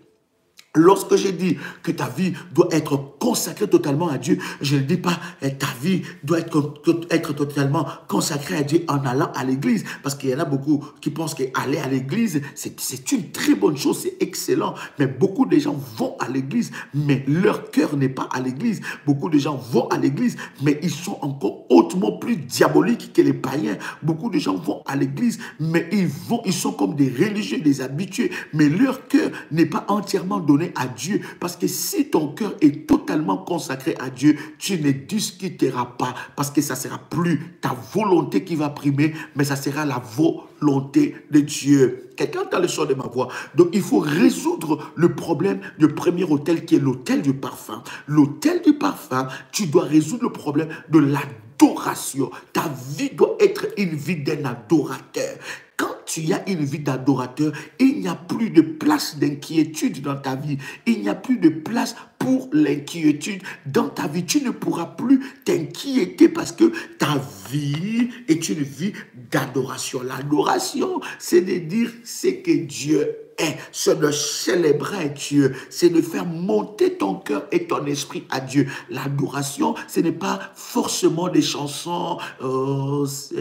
Lorsque je dis que ta vie doit être consacrée totalement à Dieu, je ne dis pas ta vie doit être totalement consacrée à Dieu en allant à l'église. Parce qu'il y en a beaucoup qui pensent qu'aller à l'église, c'est une très bonne chose, c'est excellent. Mais beaucoup de gens vont à l'église, mais leur cœur n'est pas à l'église. Beaucoup de gens vont à l'église, mais ils sont encore hautement plus diaboliques que les païens. Beaucoup de gens vont à l'église, mais ils sont comme des religieux, des habitués. Mais leur cœur n'est pas entièrement donné à Dieu, parce que si ton cœur est totalement consacré à Dieu, tu ne discuteras pas, parce que ça ne sera plus ta volonté qui va primer, mais ça sera la volonté de Dieu. Quelqu'un entend le son de ma voix? Donc il faut résoudre le problème du premier hôtel, qui est l'hôtel du parfum. L'hôtel du parfum, tu dois résoudre le problème de l'adoration. Ta vie doit être une vie d'un adorateur. Quand tu as une vie d'adorateur, il n'y a plus de place d'inquiétude dans ta vie. Il n'y a plus de place pour l'inquiétude dans ta vie. Tu ne pourras plus t'inquiéter parce que ta vie est une vie d'adoration. L'adoration, c'est de dire ce que Dieu est, c'est de célébrer Dieu, c'est de faire monter ton cœur et ton esprit à Dieu. L'adoration, ce n'est pas forcément des chansons. Oh Seigneur,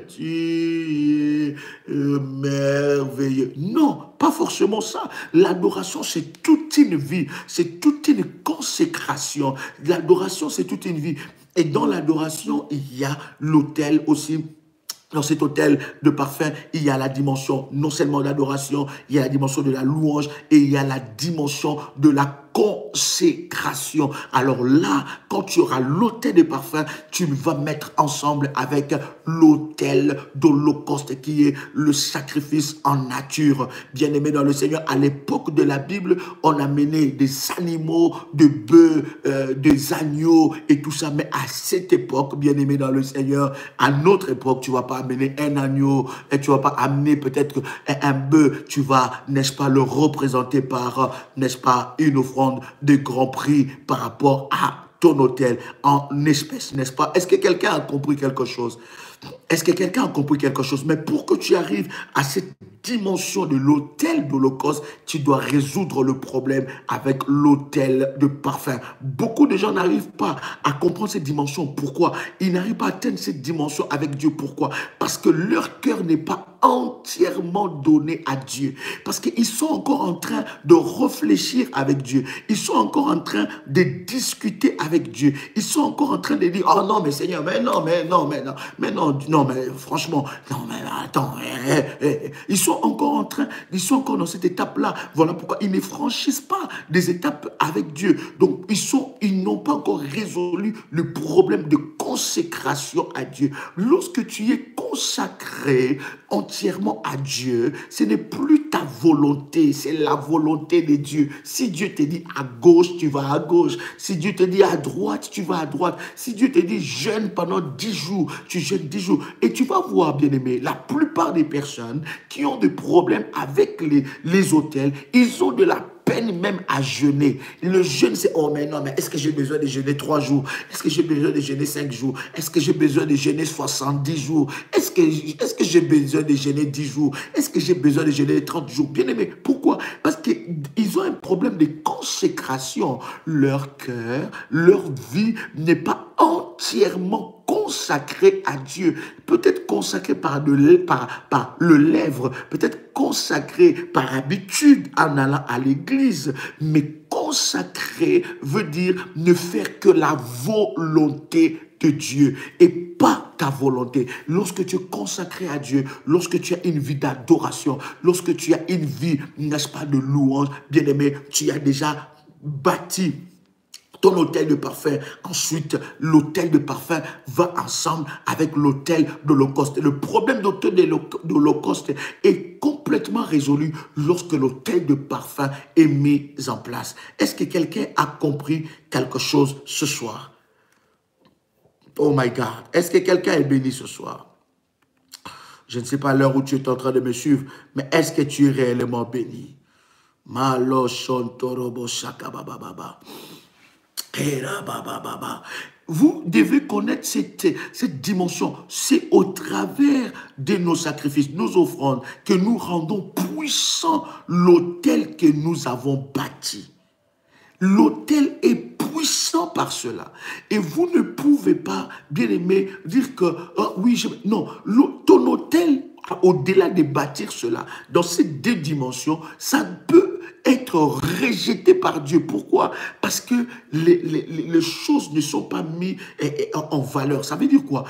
tu es merveilleux. Non, pas forcément ça. L'adoration, c'est toute une vie, c'est toute une consécration. L'adoration, c'est toute une vie. Et dans l'adoration, il y a l'autel aussi. Dans cet hôtel de parfum, il y a la dimension non seulement d'adoration, il y a la dimension de la louange et il y a la dimension de la consécration. Alors là, quand tu auras l'autel de parfum, tu vas mettre ensemble avec l'autel d'holocauste qui est le sacrifice en nature. Bien-aimé dans le Seigneur, à l'époque de la Bible, on a mené des animaux, des bœufs, des agneaux et tout ça. Mais à cette époque, bien-aimé dans le Seigneur, à notre époque, tu ne vas pas amener un agneau et tu ne vas pas amener peut-être un bœuf. Tu vas, n'est-ce pas, le représenter par, n'est-ce pas, une offrande de grand prix par rapport à ton autel en espèces, n'est-ce pas? Est-ce que quelqu'un a compris quelque chose? Est-ce que quelqu'un a compris quelque chose? Mais pour que tu arrives à cette dimension de l'autel d'Holocauste, tu dois résoudre le problème avec l'autel de parfum. Beaucoup de gens n'arrivent pas à comprendre cette dimension. Pourquoi? Ils n'arrivent pas à atteindre cette dimension avec Dieu. Pourquoi? Parce que leur cœur n'est pas entièrement donné à Dieu. Parce qu'ils sont encore en train de réfléchir avec Dieu. Ils sont encore en train de discuter avec Dieu. Ils sont encore en train de dire, oh non, mais Seigneur, mais non, mais non, mais non, mais non, non, mais franchement, non, mais attends. Ils sont encore dans cette étape-là. Voilà pourquoi ils ne franchissent pas des étapes avec Dieu. Donc, ils n'ont pas encore résolu le problème de consécration à Dieu. Lorsque tu es consacré entièrement à Dieu, ce n'est plus ta volonté, c'est la volonté de Dieu. Si Dieu te dit à gauche, tu vas à gauche. Si Dieu te dit à droite, tu vas à droite. Si Dieu te dit jeûne pendant 10 jours, tu jeûnes 10 jours. Et tu vas voir, bien-aimé, la plupart des personnes qui ont des problèmes avec les autels, ils ont de la peine même à jeûner. Le jeûne, c'est, oh mais non, mais est-ce que j'ai besoin de jeûner 3 jours? Est-ce que j'ai besoin de jeûner 5 jours? Est-ce que j'ai besoin de jeûner 70 jours? Est-ce que j'ai besoin de jeûner 10 jours? Est-ce que j'ai besoin de jeûner 30 jours? Bien aimé, pourquoi? Parce qu'ils ont un problème de consécration. Leur cœur, leur vie n'est pas entièrement consacré à Dieu. Peut-être consacré par le lèvre, peut-être consacré par habitude en allant à l'église, mais consacré veut dire ne faire que la volonté de Dieu et pas ta volonté. Lorsque tu es consacré à Dieu, lorsque tu as une vie d'adoration, lorsque tu as une vie, n'est-ce pas, de louange, bien aimé, tu as déjà bâti ton autel de parfum. Ensuite, l'autel de parfum va ensemble avec l'autel d'Holocauste. Le problème d'autel d'Holocauste est complètement résolu lorsque l'autel de parfum est mis en place. Est-ce que quelqu'un a compris quelque chose ce soir? Oh my God. Est-ce que quelqu'un est béni ce soir? Je ne sais pas l'heure où tu es en train de me suivre, mais est-ce que tu es réellement béni? Malo shontorobo shakabababa. Vous devez connaître cette dimension. C'est au travers de nos sacrifices, nos offrandes, que nous rendons puissant l'autel que nous avons bâti. L'autel est puissant par cela. Et vous ne pouvez pas, bien aimé, dire que, oui, non, ton autel, au-delà de bâtir cela, dans ces 2 dimensions, ça peut être rejeté par Dieu. Pourquoi? Parce que les choses ne sont pas mises en valeur. Ça veut dire quoi?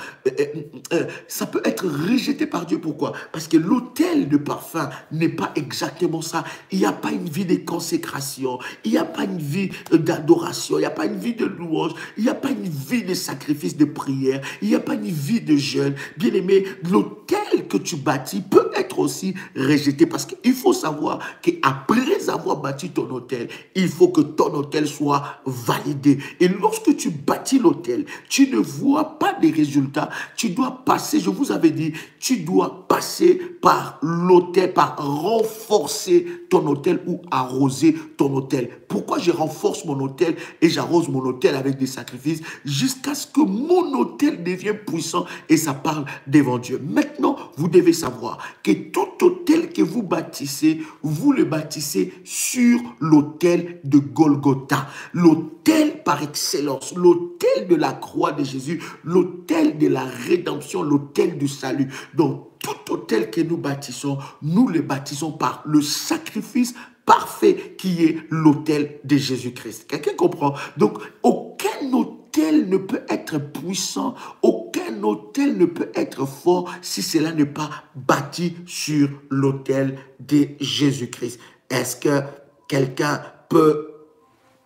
Ça peut être rejeté par Dieu. Pourquoi? Parce que l'autel de parfum n'est pas exactement ça. Il n'y a pas une vie de consécration. Il n'y a pas une vie d'adoration. Il n'y a pas une vie de louange. Il n'y a pas une vie de sacrifice, de prière. Il n'y a pas une vie de jeûne. Bien aimé, l'autel que tu bâtis peut être aussi rejeté. Parce qu'il faut savoir qu'après avoir bâti ton autel, il faut que ton autel soit validé. Et lorsque tu bâtis l'autel, tu ne vois pas des résultats. Tu dois passer, je vous avais dit, tu dois passer par l'autel, par renforcer ton autel ou arroser ton autel. Pourquoi je renforce mon autel et j'arrose mon autel avec des sacrifices jusqu'à ce que mon autel devienne puissant et ça parle devant Dieu. Maintenant, vous devez savoir que tout autel que vous bâtissez, vous le bâtissez sur l'autel de Golgotha. L'autel par excellence, l'autel de la croix de Jésus, l'autel de la rédemption, l'autel du salut. Donc, tout autel que nous bâtissons, nous le bâtissons par le sacrifice parfait qui est l'autel de Jésus-Christ. Quelqu'un comprend? Donc, aucun autel ne peut être puissant, aucun autel ne peut être fort si cela n'est pas bâti sur l'autel de Jésus-Christ. Est-ce que quelqu'un peut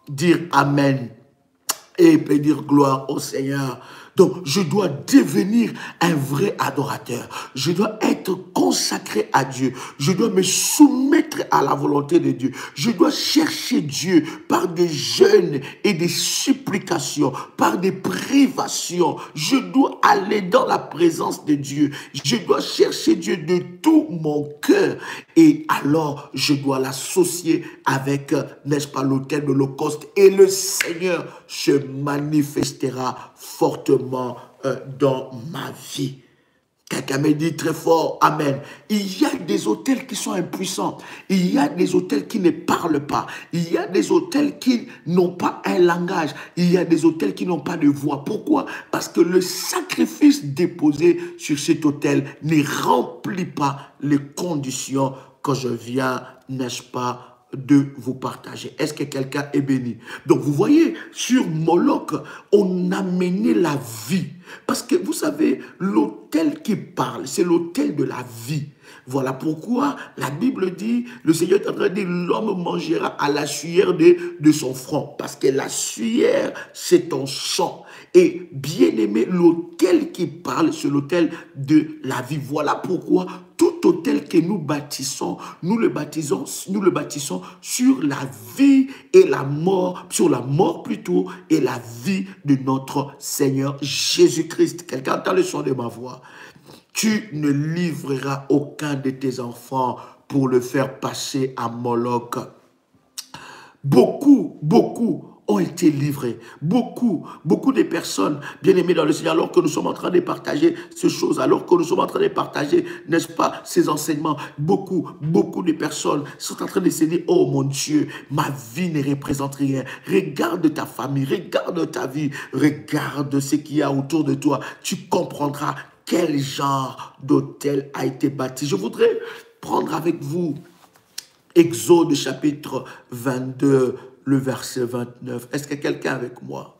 dire Amen et peut dire gloire au Seigneur? Donc, je dois devenir un vrai adorateur. Je dois être consacré à Dieu. Je dois me soumettre soumettre à la volonté de Dieu. Je dois chercher Dieu par des jeûnes et des supplications, par des privations. Je dois aller dans la présence de Dieu. Je dois chercher Dieu de tout mon cœur. Et alors, je dois l'associer avec, n'est-ce pas, l'autel de l'Holocauste. Et le Seigneur se manifestera fortement dans ma vie. Quelqu'un me dit très fort, Amen. Il y a des autels qui sont impuissants. Il y a des autels qui ne parlent pas. Il y a des autels qui n'ont pas un langage. Il y a des autels qui n'ont pas de voix. Pourquoi? Parce que le sacrifice déposé sur cet autel ne remplit pas les conditions que je viens, n'est-ce pas, de vous partager. Est-ce que quelqu'un est béni? Donc vous voyez, sur Moloch, on a mené la vie. Parce que vous savez, l'autel qui parle, c'est l'autel de la vie. Voilà pourquoi la Bible dit, le Seigneur est en train de dire, l'homme mangera à la sueur de son front. Parce que la sueur, c'est ton sang. Et bien aimé, l'autel qui parle, c'est l'autel de la vie. Voilà pourquoi tout autel que nous bâtissons, nous le bâtissons sur la vie et la mort, sur la mort plutôt, et la vie de notre Seigneur Jésus-Christ. Quelqu'un entend le son de ma voix? Tu ne livreras aucun de tes enfants pour le faire passer à Moloch. Beaucoup ont été livrés. Beaucoup de personnes, bien aimées dans le Seigneur, alors que nous sommes en train de partager ces choses, alors que nous sommes en train de partager, n'est-ce pas, ces enseignements, beaucoup de personnes sont en train de se dire, oh mon Dieu, ma vie ne représente rien. Regarde ta famille, regarde ta vie, regarde ce qu'il y a autour de toi. Tu comprendras quel genre d'autel a été bâti. Je voudrais prendre avec vous Exode chapitre 22, le verset 29. Est-ce que quelqu'un est avec moi?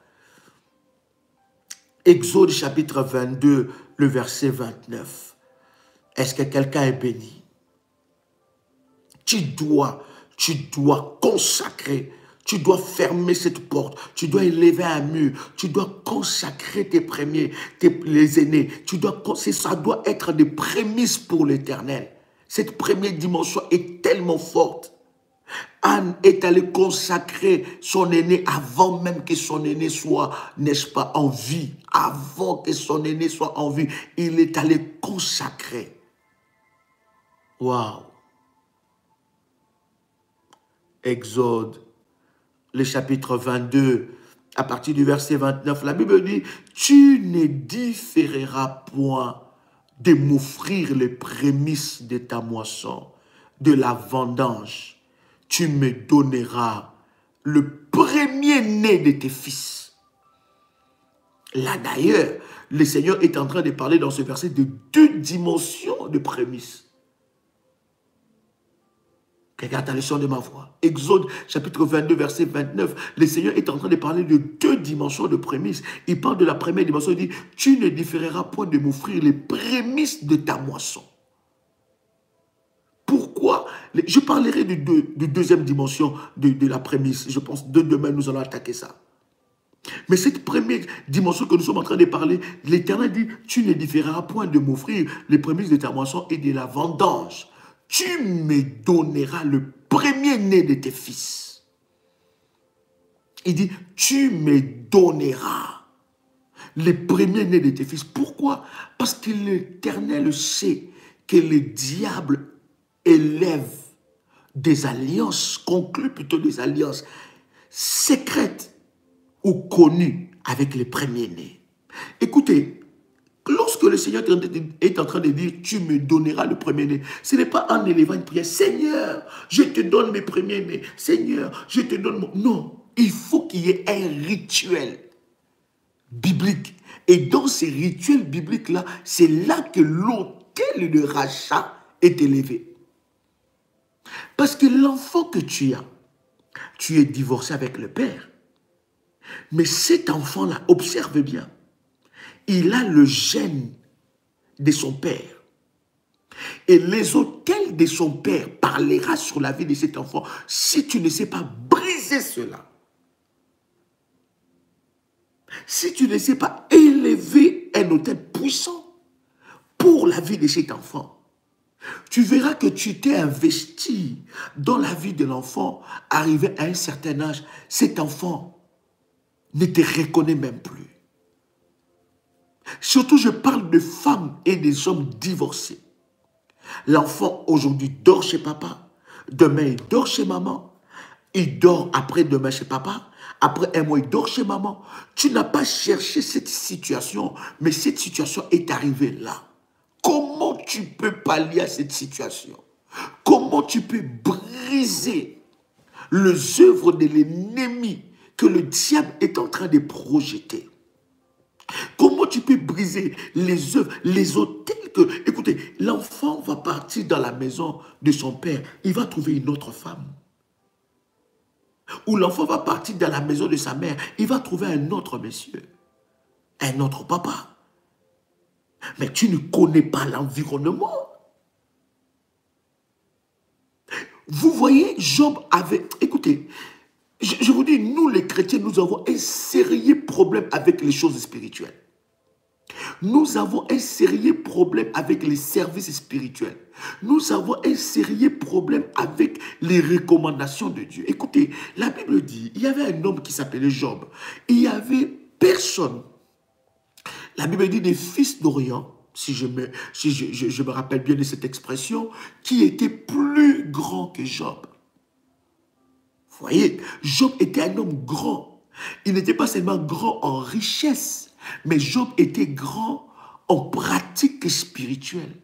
Exode chapitre 22, le verset 29. Est-ce que quelqu'un est béni? Tu dois consacrer, tu dois fermer cette porte, tu dois élever un mur, tu dois consacrer tes premiers, les aînés. Ça doit être des prémices pour l'Éternel. Cette première dimension est tellement forte. Anne est allée consacrer son aîné avant même que son aîné soit, n'est-ce pas, en vie. Avant que son aîné soit en vie, il est allé consacrer. Waouh! Exode, le chapitre 22, à partir du verset 29, la Bible dit, « Tu ne différeras point de m'offrir les prémices de ta moisson, de la vendange. Tu me donneras le premier-né de tes fils. » Là d'ailleurs, le Seigneur est en train de parler dans ce verset de deux dimensions de prémices. Quelqu'un a le son de ma voix. Exode chapitre 22, verset 29. Le Seigneur est en train de parler de deux dimensions de prémices. Il parle de la première dimension. Il dit, tu ne différeras point de m'offrir les prémices de ta moisson. Pourquoi? Je parlerai de deuxième dimension de la prémisse. Je pense que demain, nous allons attaquer ça. Mais cette première dimension que nous sommes en train de parler, l'Éternel dit, tu ne différeras point de m'offrir les prémices de ta moisson et de la vendange. Tu me donneras le premier-né de tes fils. Il dit, tu me donneras le premier-né de tes fils. Pourquoi? Parce que l'Éternel sait que le diable élève des alliances, conclut plutôt des alliances secrètes ou connues avec les premiers-nés. Écoutez, lorsque le Seigneur est en train de dire, tu me donneras le premier-né, ce n'est pas en élevant une prière, Seigneur, je te donne mes premiers-nés, Seigneur, je te donne mon... Non, il faut qu'il y ait un rituel biblique. Et dans ces rituels bibliques-là, c'est là que l'autel de rachat est élevé. Parce que l'enfant que tu as, tu es divorcé avec le père. Mais cet enfant-là, observe bien, il a le gène de son père. Et les autels de son père parlera sur la vie de cet enfant. Si tu ne sais pas briser cela, si tu ne sais pas élever un autel puissant pour la vie de cet enfant, Tu verras que tu t'es investi dans la vie de l'enfant. Arrivé à un certain âge, cet enfant ne te reconnaît même plus. Surtout, je parle de femmes et des hommes divorcés. L'enfant aujourd'hui dort chez papa. Demain, il dort chez maman. Il dort après-demain chez papa. Après un mois, il dort chez maman. Tu n'as pas cherché cette situation, mais cette situation est arrivée là. Comment tu peux pallier à cette situation? Comment tu peux briser les œuvres de l'ennemi que le diable est en train de projeter? Comment tu peux briser les œuvres, les autels que... Écoutez, l'enfant va partir dans la maison de son père, il va trouver une autre femme. Ou l'enfant va partir dans la maison de sa mère, il va trouver un autre monsieur, un autre papa. Mais tu ne connais pas l'environnement. Vous voyez, Job avait... Écoutez, je vous dis, nous les chrétiens, nous avons un sérieux problème avec les choses spirituelles. Nous avons un sérieux problème avec les services spirituels. Nous avons un sérieux problème avec les recommandations de Dieu. Écoutez, la Bible dit, il y avait un homme qui s'appelait Job. Il y avait personne. La Bible dit des fils d'Orient, si je me rappelle bien de cette expression, qui était plus grand que Job. Vous voyez, Job était un homme grand. Il n'était pas seulement grand en richesse, mais Job était grand en pratique spirituelle.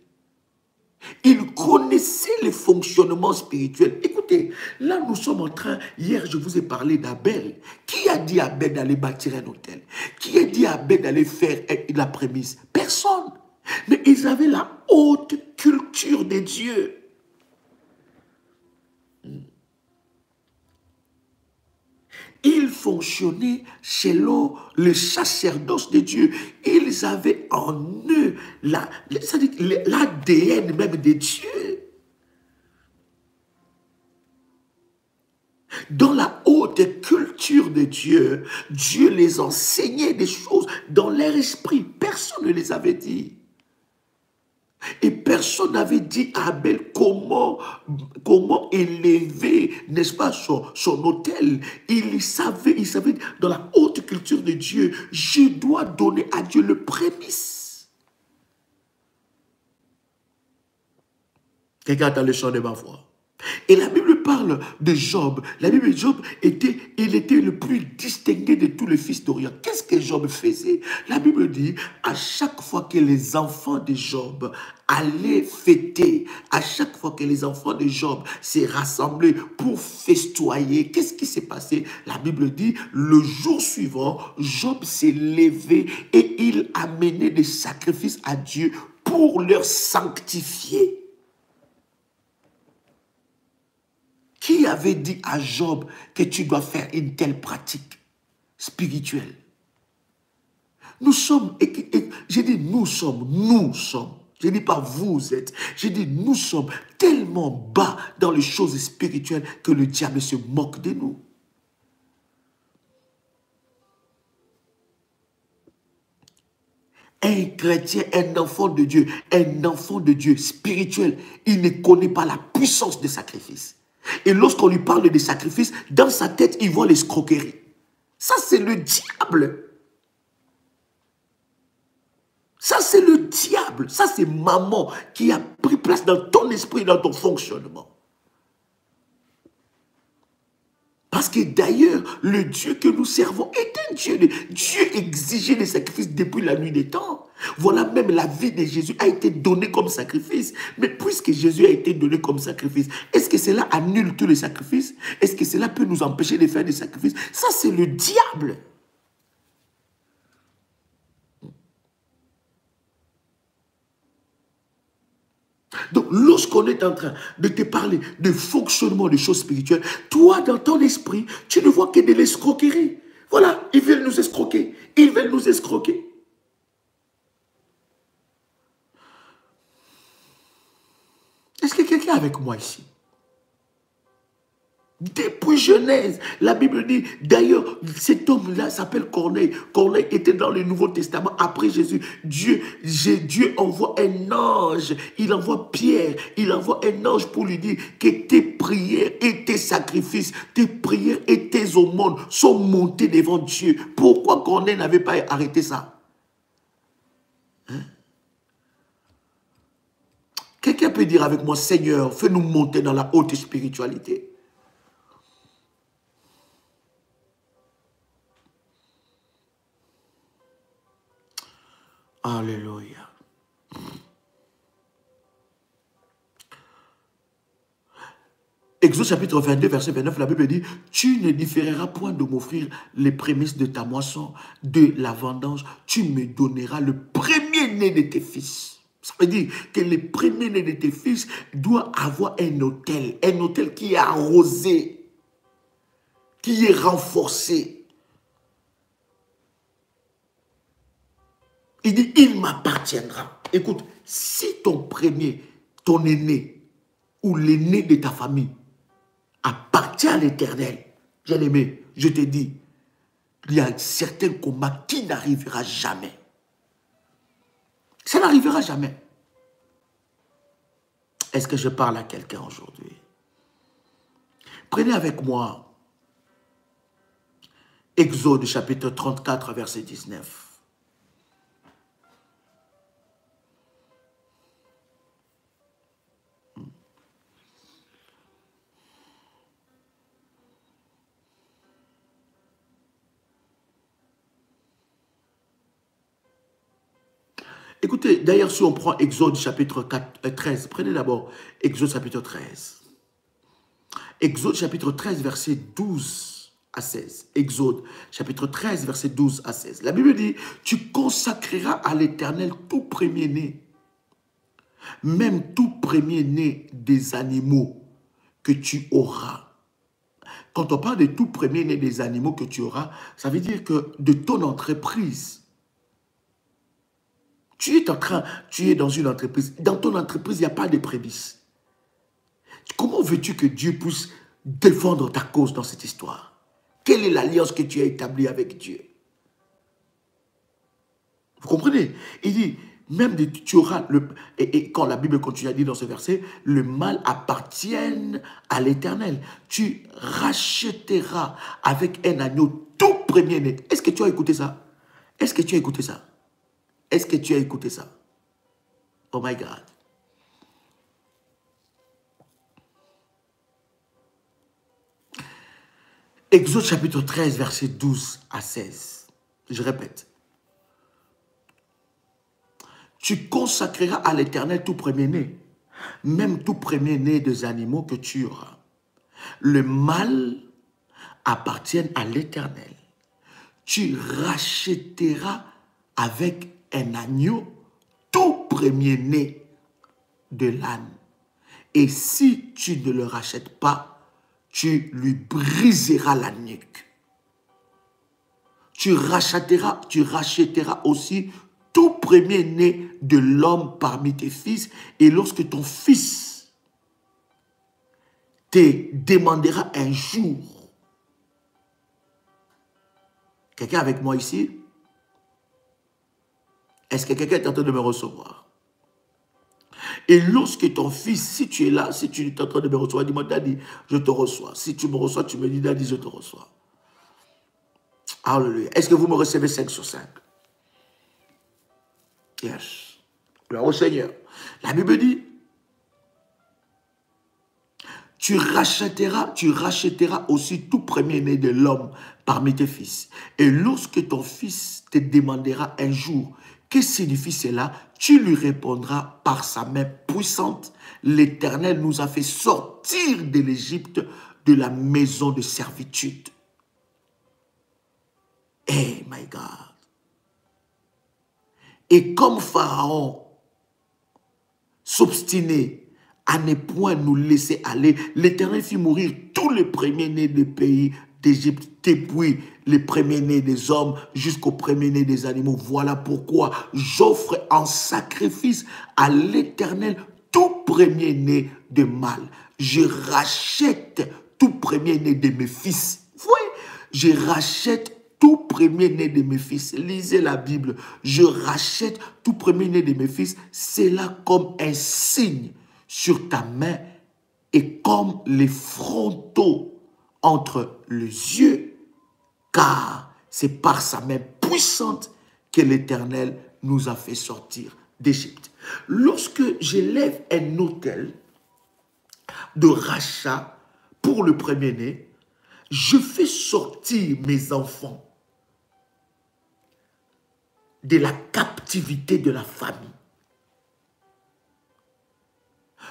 Il connaissait les fonctionnements spirituels. Écoutez, là nous sommes en train, hier je vous ai parlé d'Abel. Qui a dit à Abel d'aller bâtir un hôtel? Qui a dit à Abel d'aller faire la prémisse? Personne. Mais ils avaient la haute culture des dieux. Ils fonctionnaient selon le sacerdoce de Dieu. Ils avaient en eux l'ADN même de Dieu. Dans la haute culture de Dieu, Dieu les enseignait des choses dans leur esprit. Personne ne les avait dit. Et personne n'avait dit à Abel comment élever, n'est-ce pas, son autel. Il savait dans la haute culture de Dieu, je dois donner à Dieu le prémice. Quelqu'un entend le chant de ma voix. Et la Bible parle de Job. La Bible de Job était le plus distingué de tous les fils d'Orient. Qu'est-ce que Job faisait? La Bible dit, à chaque fois que les enfants de Job allaient fêter, à chaque fois que les enfants de Job s'est rassemblés pour festoyer, qu'est-ce qui s'est passé? La Bible dit, le jour suivant, Job s'est levé et il amenait des sacrifices à Dieu pour leur sanctifier. Qui avait dit à Job que tu dois faire une telle pratique spirituelle? Nous sommes, j'ai dit nous sommes, je ne dis pas vous êtes, j'ai dit nous sommes tellement bas dans les choses spirituelles que le diable se moque de nous. Un chrétien, un enfant de Dieu spirituel, il ne connaît pas la puissance des sacrifices. Et lorsqu'on lui parle des sacrifices, dans sa tête, il voit l'escroquerie. Ça, c'est le diable. Ça, c'est le diable. Ça, c'est maman qui a pris place dans ton esprit, dans ton fonctionnement. Parce que d'ailleurs, le Dieu que nous servons est un Dieu. Dieu exigeait les sacrifices depuis la nuit des temps. Voilà, même la vie de Jésus a été donnée comme sacrifice. Mais puisque Jésus a été donné comme sacrifice, est-ce que cela annule tous les sacrifices? Est-ce que cela peut nous empêcher de faire des sacrifices? Ça, c'est le diable. Donc, lorsqu'on est en train de te parler de fonctionnement des choses spirituelles, toi, dans ton esprit, tu ne vois que de l'escroquerie. Voilà, ils veulent nous escroquer. Ils veulent nous escroquer. Est-ce que quelqu'un est avec moi ici? Depuis Genèse, la Bible dit, d'ailleurs, cet homme-là s'appelle Corneille. Corneille était dans le Nouveau Testament après Jésus. Dieu envoie un ange, il envoie Pierre, il envoie un ange pour lui dire que tes prières et tes sacrifices, tes prières et tes aumônes sont montées devant Dieu. Pourquoi Corneille n'avait pas arrêté ça? Hein? Quelqu'un peut dire avec moi, Seigneur, fais-nous monter dans la haute spiritualité. Alléluia. Exode chapitre 22, verset 29, la Bible dit, tu ne différeras point de m'offrir les prémices de ta moisson, de la vendange, tu me donneras le premier-né de tes fils. Ça veut dire que le premier-né de tes fils doit avoir un autel qui est arrosé, qui est renforcé. Il dit, il m'appartiendra. Écoute, si ton premier, ton aîné, ou l'aîné de ta famille, appartient à l'Éternel, bien-aimé, je te dis, il y a certains combats qui n'arrivera jamais. Ça n'arrivera jamais. Est-ce que je parle à quelqu'un aujourd'hui? Prenez avec moi Exode chapitre 34, verset 19. Écoutez, d'ailleurs, si on prend Exode chapitre 13, prenez d'abord Exode chapitre 13. Exode chapitre 13, verset 12 à 16. Exode chapitre 13, verset 12 à 16. La Bible dit, tu consacreras à l'Éternel tout premier-né, même tout premier-né des animaux que tu auras. Quand on parle de tout premier-né des animaux que tu auras, ça veut dire que de ton entreprise, tu es dans une entreprise. Dans ton entreprise, il n'y a pas de prémices. Comment veux-tu que Dieu puisse défendre ta cause dans cette histoire? Quelle est l'alliance que tu as établie avec Dieu? Vous comprenez? Il dit, même tu auras, et quand la Bible continue à dire dans ce verset, le mal appartient à l'Éternel. Tu rachèteras avec un agneau tout premier-né. Est-ce que tu as écouté ça? Est-ce que tu as écouté ça? Est-ce que tu as écouté ça? Oh my God. Exode chapitre 13, verset 12 à 16. Je répète. Tu consacreras à l'Éternel tout premier-né, même tout premier-né des animaux que tu auras. Le mâle appartient à l'Éternel. Tu rachèteras avec un agneau tout premier-né de l'âne. Et si tu ne le rachètes pas, tu lui briseras la nuque. Tu rachèteras aussi tout premier-né de l'homme parmi tes fils. Et lorsque ton fils te demandera un jour, quelqu'un avec moi ici? Est-ce que quelqu'un est en train de me recevoir? Et lorsque ton fils, si tu es là, si tu es en train de me recevoir, dis-moi, Daddy, je te reçois. Si tu me reçois, tu me dis, Daddy, je te reçois. Alléluia. Est-ce que vous me recevez 5 sur 5? Yes. Gloire au Seigneur. La Bible dit, tu rachèteras aussi tout premier-né de l'homme parmi tes fils. Et lorsque ton fils te demandera un jour, que signifie cela? Tu lui répondras par sa main puissante. L'Éternel nous a fait sortir de l'Égypte, de la maison de servitude. Eh, my God. Et comme Pharaon s'obstinait à ne point nous laisser aller, l'Éternel fit mourir tous les premiers-nés des pays d'Égypte, depuis les premiers-nés des hommes jusqu'aux premiers-nés des animaux. Voilà pourquoi j'offre en sacrifice à l'Éternel tout premier-né de mâle. Je rachète tout premier-né de mes fils. Vous voyez, je rachète tout premier-né de mes fils. Lisez la Bible. Je rachète tout premier-né de mes fils. C'est là comme un signe sur ta main et comme les frontaux entre les yeux, car c'est par sa main puissante que l'Éternel nous a fait sortir d'Égypte. Lorsque j'élève un autel de rachat pour le premier-né, je fais sortir mes enfants de la captivité de la famille.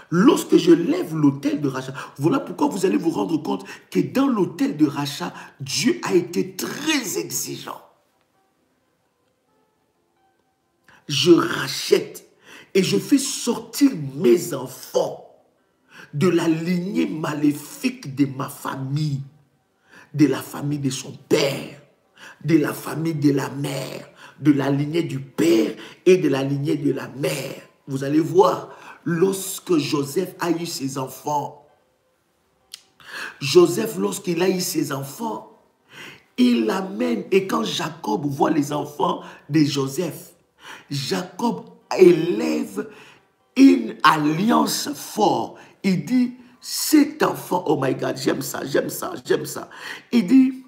Lorsque je lève l'autel de rachat, voilà pourquoi vous allez vous rendre compte que dans l'autel de rachat, Dieu a été très exigeant. Je rachète et je fais sortir mes enfants de la lignée maléfique de ma famille, de la famille de son père, de la famille de la mère, de la lignée du père et de la lignée de la mère. Vous allez voir, lorsque Joseph a eu ses enfants, Joseph, lorsqu'il a eu ses enfants, il l'amène, et quand Jacob voit les enfants de Joseph, Jacob élève une alliance forte. Il dit, cet enfant, oh my God, j'aime ça, j'aime ça, j'aime ça. Il dit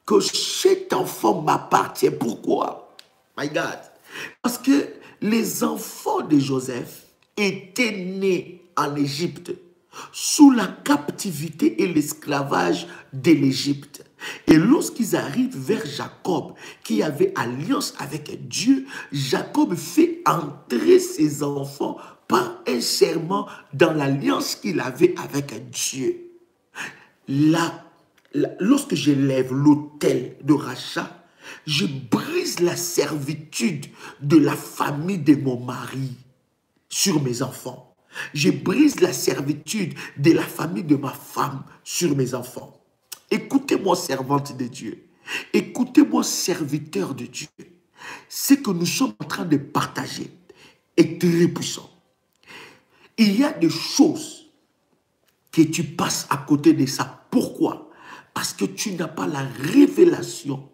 que cet enfant m'appartient. Pourquoi? My God. Parce que les enfants de Joseph étaient nés en Égypte sous la captivité et l'esclavage de l'Égypte. Et lorsqu'ils arrivent vers Jacob, qui avait alliance avec Dieu, Jacob fait entrer ses enfants par un serment dans l'alliance qu'il avait avec Dieu. Là, lorsque j'élève l'autel de rachat, je brise la servitude de la famille de mon mari sur mes enfants. Je brise la servitude de la famille de ma femme sur mes enfants. Écoutez-moi, servante de Dieu. Écoutez-moi, serviteur de Dieu. Ce que nous sommes en train de partager est très puissant. Il y a des choses que tu passes à côté de ça. Pourquoi? Parce que tu n'as pas la révélation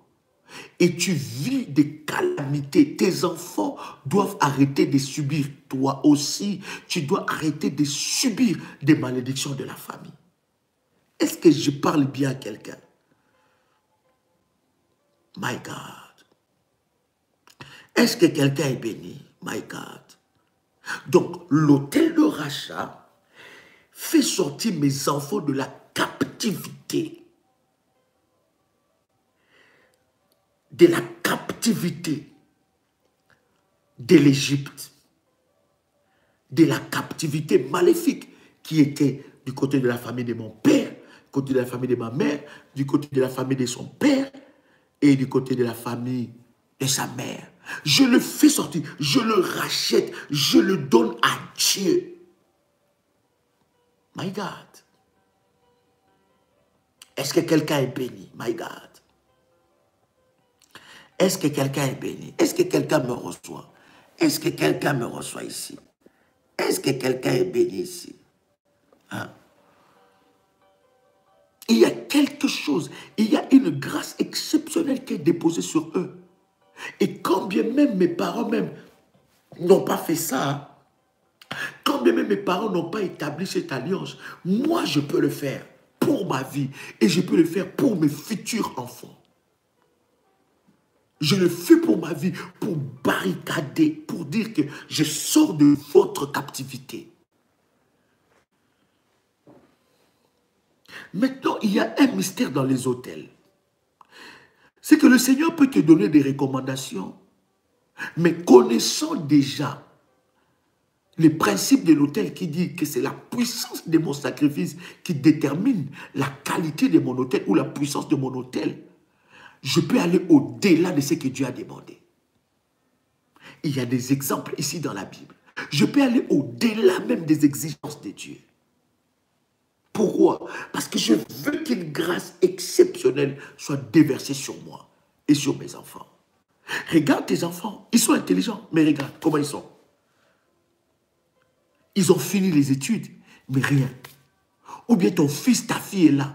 et tu vis des calamités. Tes enfants doivent arrêter de subir. Toi aussi, tu dois arrêter de subir des malédictions de la famille. Est-ce que je parle bien à quelqu'un? My God. Est-ce que quelqu'un est béni? My God. Donc, l'autel de rachat fait sortir mes enfants de la captivité. De la captivité de l'Égypte. De la captivité maléfique qui était du côté de la famille de mon père, du côté de la famille de ma mère, du côté de la famille de son père et du côté de la famille de sa mère. Je le fais sortir, je le rachète, je le donne à Dieu. My God. Est-ce que quelqu'un est béni? My God. Est-ce que quelqu'un est béni? Est-ce que quelqu'un me reçoit? Est-ce que quelqu'un me reçoit ici? Est-ce que quelqu'un est béni ici? Hein? Il y a quelque chose, il y a une grâce exceptionnelle qui est déposée sur eux. Et quand bien même mes parents même n'ont pas fait ça, quand bien même mes parents n'ont pas établi cette alliance, moi je peux le faire pour ma vie et je peux le faire pour mes futurs enfants. Je le fais pour ma vie, pour barricader, pour dire que je sors de votre captivité. Maintenant, il y a un mystère dans les hôtels. C'est que le Seigneur peut te donner des recommandations, mais connaissant déjà les principes de l'autel qui dit que c'est la puissance de mon sacrifice qui détermine la qualité de mon autel ou la puissance de mon autel, je peux aller au-delà de ce que Dieu a demandé. Il y a des exemples ici dans la Bible. Je peux aller au-delà même des exigences de Dieu. Pourquoi? Parce que je veux qu'une grâce exceptionnelle soit déversée sur moi et sur mes enfants. Regarde tes enfants, ils sont intelligents, mais regarde comment ils sont. Ils ont fini les études, mais rien. Ou bien ton fils, ta fille est là.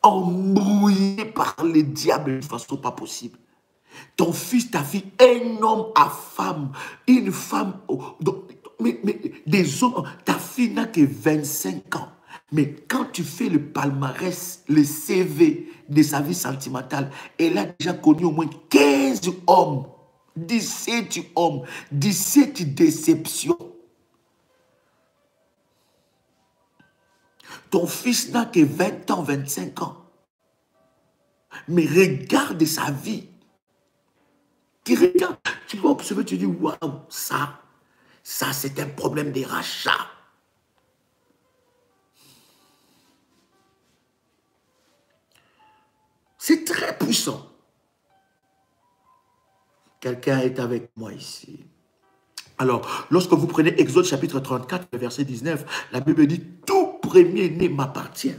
embrouillé par les diables de façon pas possible. Ton fils, ta fille, un homme à femme, une femme, mais des hommes, ta fille n'a que 25 ans. Mais quand tu fais le palmarès, le CV de sa vie sentimentale, elle a déjà connu au moins 15 hommes, 17 hommes, 17 déceptions. Ton fils n'a que 20 ans, 25 ans. Mais regarde sa vie. Tu regardes, tu vas observer, tu dis, waouh, ça c'est un problème de rachat. C'est très puissant. Quelqu'un est avec moi ici. Alors, lorsque vous prenez Exode chapitre 34, verset 19, la Bible dit, tout premier-né m'appartient.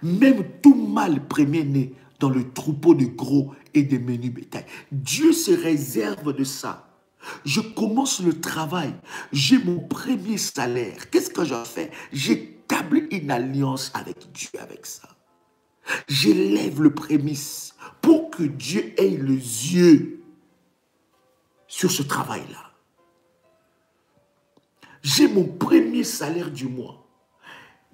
Même tout mâle premier-né dans le troupeau de gros et de menus bétail. Dieu se réserve de ça. Je commence le travail, j'ai mon premier salaire. Qu'est-ce que je fais? J'établis une alliance avec Dieu avec ça. J'élève le prémisse pour que Dieu ait les yeux sur ce travail-là. J'ai mon premier salaire du mois,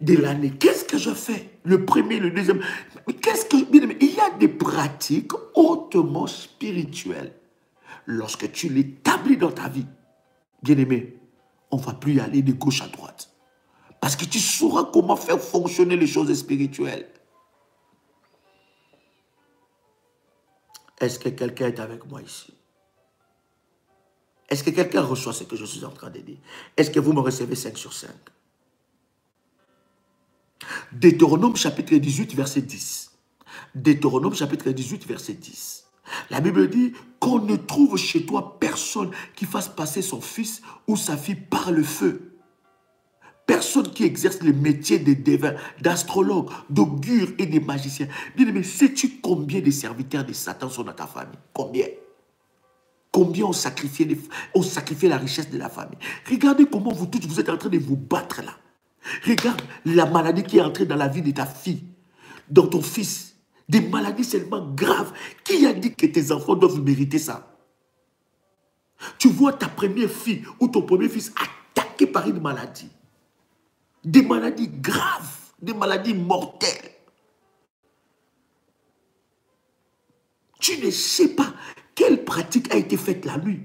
de l'année. Qu'est-ce que je fais? Le premier, le deuxième. Mais qu'est-ce que... Il y a des pratiques hautement spirituelles. Lorsque tu l'établis dans ta vie, bien-aimé, on ne va plus y aller de gauche à droite. Parce que tu sauras comment faire fonctionner les choses spirituelles. Est-ce que quelqu'un est avec moi ici? Est-ce que quelqu'un reçoit ce que je suis en train de dire? Est-ce que vous me recevez 5 sur 5? Deutéronome chapitre 18, verset 10. Deutéronome chapitre 18, verset 10. La Bible dit qu'on ne trouve chez toi personne qui fasse passer son fils ou sa fille par le feu. Personne qui exerce le métier de devin, d'astrologue, d'augure et de magicien. Bien-aimé, sais-tu combien de serviteurs de Satan sont dans ta famille? Combien? Combien ont sacrifié la richesse de la famille? Regardez comment vous tous, vous êtes en train de vous battre là. Regarde la maladie qui est entrée dans la vie de ta fille, dans ton fils. Des maladies seulement graves. Qui a dit que tes enfants doivent mériter ça? Tu vois ta première fille ou ton premier fils attaqué par une maladie. Des maladies graves, des maladies mortelles. Tu ne sais pas quelle pratique a été faite la nuit.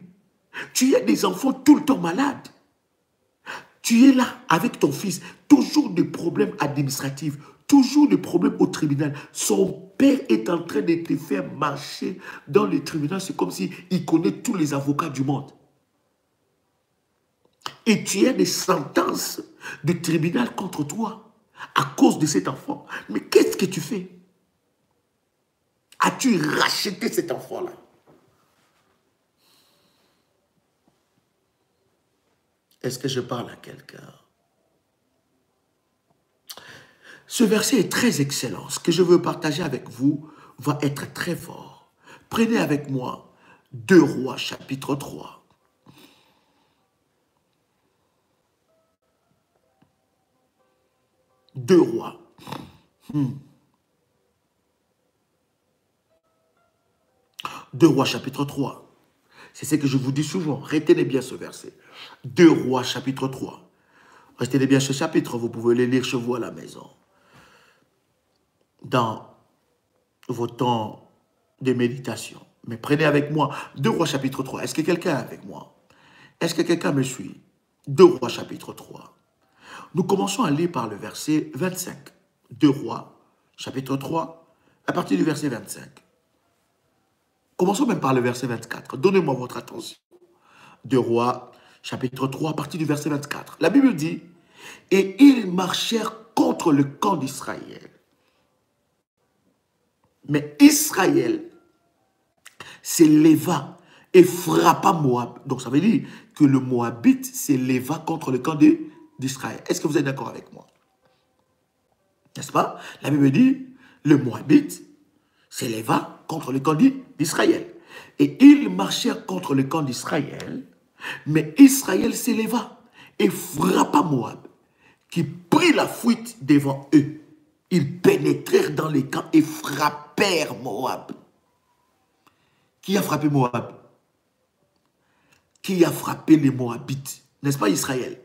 Tu as des enfants tout le temps malades. Tu es là avec ton fils, toujours des problèmes administratifs, toujours des problèmes au tribunal. Son père est en train de te faire marcher dans le tribunal. C'est comme s'il connaît tous les avocats du monde. Et tu as des sentences de tribunal contre toi à cause de cet enfant. Mais qu'est-ce que tu fais? As-tu racheté cet enfant-là? Est-ce que je parle à quelqu'un? Ce verset est très excellent. Ce que je veux partager avec vous va être très fort. Prenez avec moi 2 Rois chapitre 3. 2 Rois. 2 Rois chapitre 3. C'est ce que je vous dis souvent. Retenez bien ce verset. 2 Rois chapitre 3. Retenez bien ce chapitre. Vous pouvez le lire chez vous à la maison. Dans vos temps de méditation. Mais prenez avec moi 2 Rois chapitre 3. Est-ce que quelqu'un est avec moi? Est-ce que quelqu'un me suit? 2 Rois chapitre 3. Nous commençons à lire par le verset 25. 2 Rois chapitre 3, à partir du verset 25. Commençons même par le verset 24. Donnez-moi votre attention. 2 Rois chapitre 3, à partir du verset 24. La Bible dit, « Et ils marchèrent contre le camp d'Israël. Mais Israël s'éleva et frappa Moab. » Donc ça veut dire que le Moabite s'éleva contre le camp d'Israël. Est-ce que vous êtes d'accord avec moi? N'est-ce pas? La Bible dit, le Moabite s'éleva contre le camp d'Israël. Et ils marchèrent contre le camp d'Israël, mais Israël s'éleva et frappa Moab, qui prit la fuite devant eux. Ils pénétrèrent dans les camps et frappèrent Moab. Qui a frappé Moab? Qui a frappé les Moabites? N'est-ce pas Israël?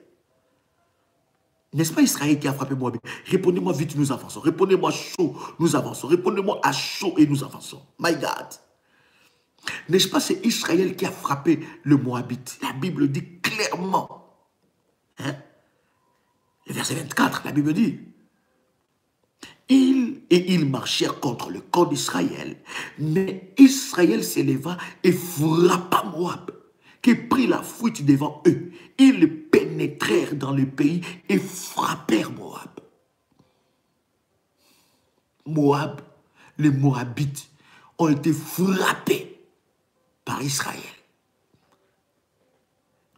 N'est-ce pas Israël qui a frappé Moab? Répondez-moi vite, nous avançons. Répondez-moi chaud, nous avançons. Répondez-moi à chaud et nous avançons. My God. N'est-ce pas c'est Israël qui a frappé le Moabite? La Bible dit clairement. Hein? Le verset 24, la Bible dit. Ils marchèrent contre le camp d'Israël. Mais Israël s'éleva et frappa Moab, qui prit la fuite devant eux. Ils pénétrèrent dans le pays et frappèrent Moab. Moab, les Moabites ont été frappés par Israël.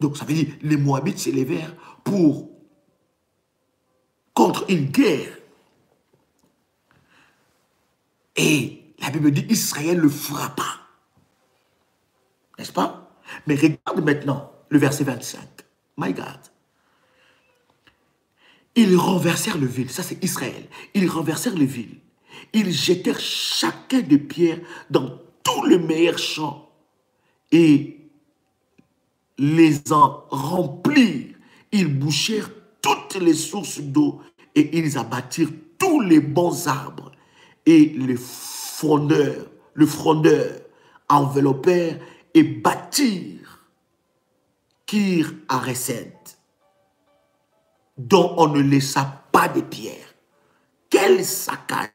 Donc ça veut dire les Moabites s'élevèrent contre une guerre. Et la Bible dit Israël le frappa. N'est-ce pas? Mais regarde maintenant le verset 25. My God. Ils renversèrent le ville. Ça, c'est Israël. Ils renversèrent les villes. Ils jetèrent chacun des pierres dans tous les meilleurs champs et les en remplirent. Ils bouchèrent toutes les sources d'eau et ils abattirent tous les bons arbres. Et le frondeur enveloppèrent et bâtirent Kir Hareset, dont on ne laissa pas de pierre. Quel saccage!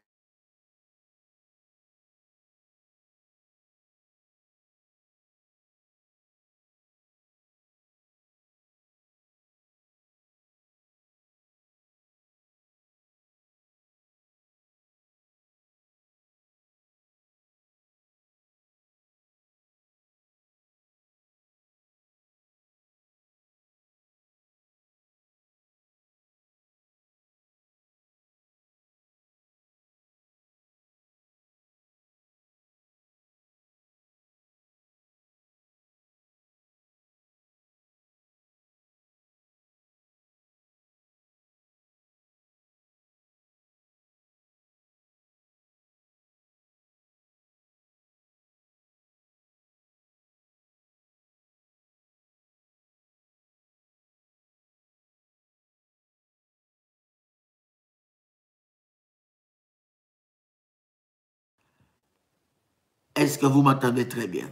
Est-ce que vous m'entendez très bien?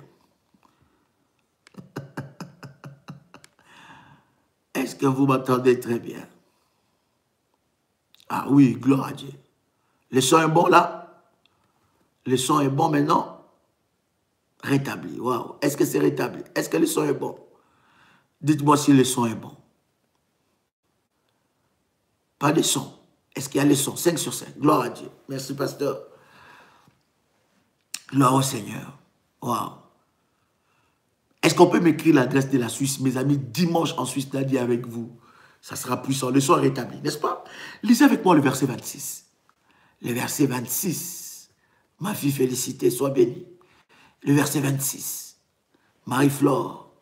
Est-ce que vous m'entendez très bien? Ah oui, gloire à Dieu. Le son est bon là? Le son est bon maintenant? Rétabli. Waouh. Est-ce que c'est rétabli? Est-ce que le son est bon? Dites-moi si le son est bon. Pas de son. Est-ce qu'il y a le son? 5 sur 5. Gloire à Dieu. Merci, pasteur. Gloire au Seigneur. Waouh. Est-ce qu'on peut m'écrire l'adresse de la Suisse? Mes amis, dimanche en Suisse, dit avec vous. Ça sera puissant. Le son est rétabli, n'est-ce pas? Lisez avec moi le verset 26. Le verset 26. Ma fille félicitée, sois bénie. Le verset 26. Marie-Flore.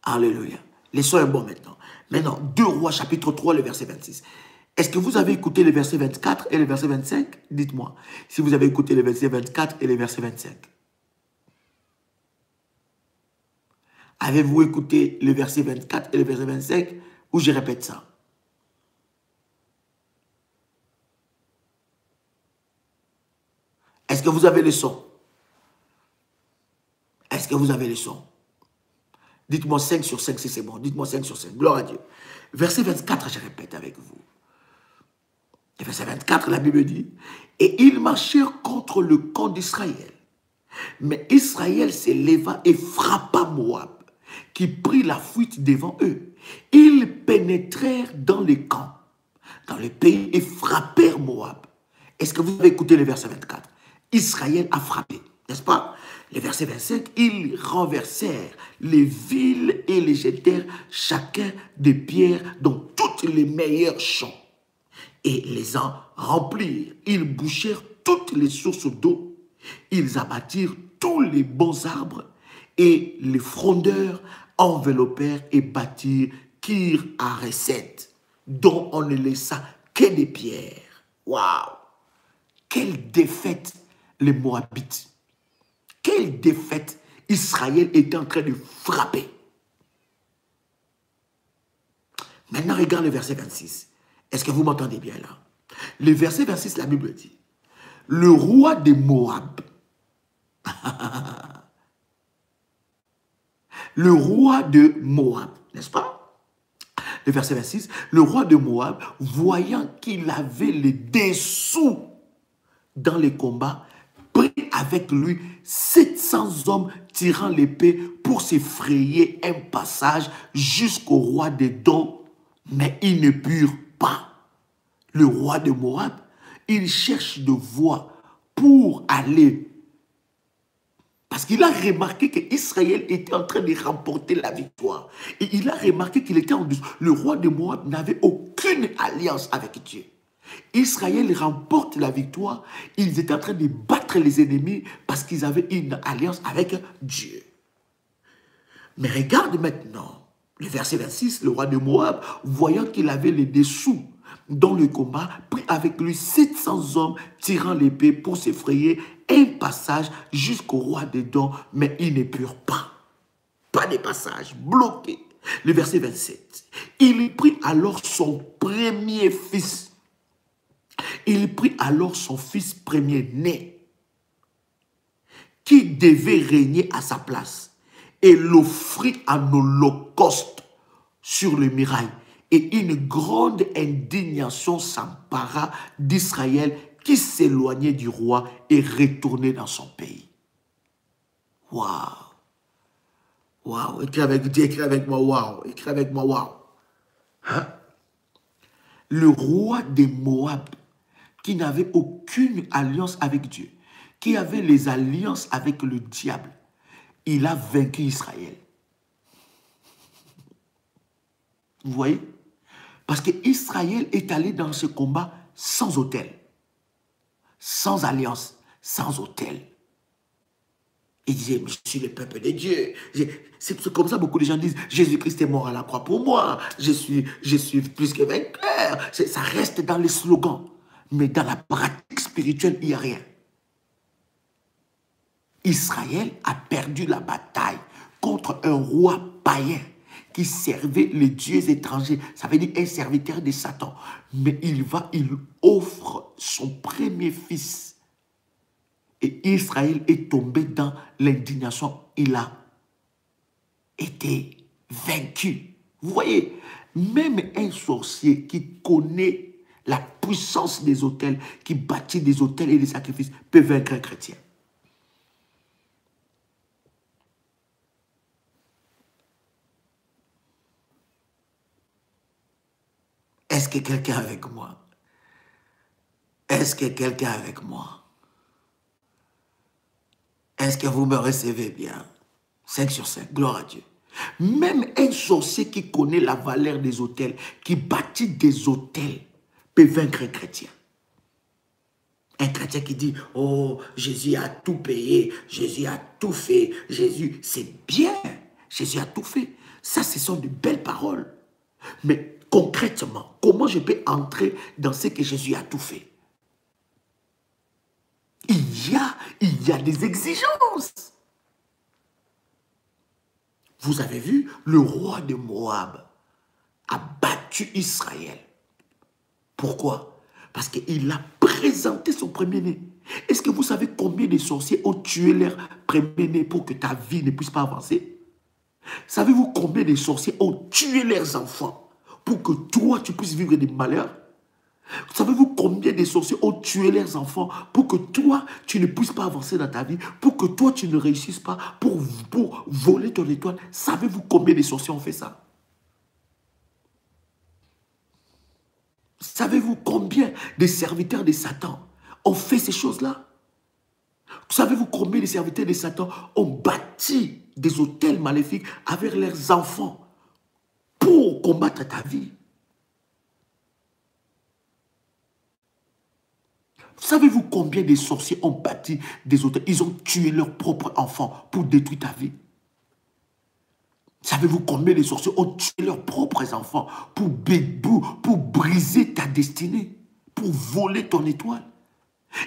Alléluia. Le son est bon maintenant. Maintenant, 2 Rois, chapitre 3, le verset 26. Est-ce que vous avez écouté le verset 24 et le verset 25? Dites-moi si vous avez écouté le verset 24 et le verset 25. Avez-vous écouté le verset 24 et le verset 25? Ou je répète ça? Est-ce que vous avez le son? Est-ce que vous avez le son? Dites-moi 5 sur 5 si c'est bon. Dites-moi 5 sur 5. Gloire à Dieu. Verset 24, je répète avec vous. Et verset 24, la Bible dit, « Et ils marchèrent contre le camp d'Israël. Mais Israël s'éleva et frappa Moab, qui prit la fuite devant eux. Ils pénétrèrent dans les camps, dans le pays, et frappèrent Moab. » Est-ce que vous avez écouté le verset 24? Israël a frappé, n'est-ce pas? Le verset 25, ils renversèrent les villes et les jetèrent chacun des pierres dans toutes les meilleures champs. Et les en remplirent. Ils bouchèrent toutes les sources d'eau. Ils abattirent tous les bons arbres et les frondeurs enveloppèrent et bâtirent Kir Hareset, dont on ne laissa que des pierres. Waouh! quelle défaite les Moabites. Quelle défaite Israël était en train de frapper. Maintenant, regarde le verset 26. Est-ce que vous m'entendez bien là? Le verset 26, la Bible dit, le roi de Moab, le roi de Moab, n'est-ce pas? Le verset 26, le roi de Moab, voyant qu'il avait les dessous dans les combats, prit avec lui 700 hommes tirant l'épée pour s'effrayer un passage jusqu'au roi d'Édom, mais ils ne purent pas. Le roi de Moab, il cherche de voie pour aller. Parce qu'il a remarqué qu'Israël était en train de remporter la victoire. Et il a remarqué qu'il était en dessous. Le roi de Moab n'avait aucune alliance avec Dieu. Israël remporte la victoire. Ils étaient en train de battre les ennemis parce qu'ils avaient une alliance avec Dieu. Mais regarde maintenant le verset 26. Le roi de Moab, voyant qu'il avait les dessous dans le combat, prit avec lui 700 hommes tirant l'épée pour s'effrayer un passage jusqu'au roi d'Édom, mais ils ne purent pas. Pas de passage, bloqué. Le verset 27. Il prit alors son premier fils. Il prit alors son fils premier-né, qui devait régner à sa place, et l'offrit en holocauste sur le muraille. Et une grande indignation s'empara d'Israël qui s'éloignait du roi et retournait dans son pays. Waouh! Waouh! Écris avec moi, waouh! Écris avec moi, waouh! Hein? Le roi des Moab, qui n'avait aucune alliance avec Dieu, qui avait les alliances avec le diable, il a vaincu Israël. Vous voyez? Parce qu'Israël est allé dans ce combat sans autel, sans alliance, sans autel. Il disait, mais je suis le peuple de Dieu. C'est comme ça beaucoup de gens disent, Jésus-Christ est mort à la croix pour moi. Je suis plus que vainqueur. Ça reste dans les slogans. Mais dans la pratique spirituelle, il n'y a rien. Israël a perdu la bataille contre un roi païen qui servait les dieux étrangers. Ça veut dire un serviteur de Satan. Mais il offre son premier fils. Et Israël est tombé dans l'indignation. Il a été vaincu. Vous voyez, même un sorcier qui connaît la puissance des autels, qui bâtit des autels et des sacrifices, peut vaincre un chrétien. Est-ce que quelqu'un est avec moi? Est-ce que quelqu'un est avec moi? Est-ce que vous me recevez bien? 5 sur 5, gloire à Dieu. Même un sorcier qui connaît la valeur des autels, qui bâtit des autels, peut vaincre un chrétien. Un chrétien qui dit, oh, Jésus a tout payé, Jésus a tout fait, Jésus, c'est bien, Jésus a tout fait. Ça, ce sont de belles paroles. Mais concrètement, comment je peux entrer dans ce que Jésus a tout fait? Il y a des exigences. Vous avez vu, le roi de Moab a battu Israël. Pourquoi? Parce qu'il a présenté son premier-né. Est-ce que vous savez combien de sorciers ont tué leur premier-né pour que ta vie ne puisse pas avancer? Savez-vous combien de sorciers ont tué leurs enfants pour que toi, tu puisses vivre des malheurs? Savez-vous combien de sorciers ont tué leurs enfants pour que toi, tu ne puisses pas avancer dans ta vie, pour que toi, tu ne réussisses pas, pour voler ton étoile? Savez-vous combien de sorciers ont fait ça? Savez-vous combien de serviteurs de Satan ont fait ces choses-là? Savez-vous combien de serviteurs de Satan ont bâti des hôtels maléfiques avec leurs enfants pour combattre ta vie? Savez-vous combien de sorciers ont bâti des hôtels? Ils ont tué leurs propres enfants pour détruire ta vie. Savez-vous combien de sorciers ont tué leurs propres enfants pour briser ta destinée, pour voler ton étoile?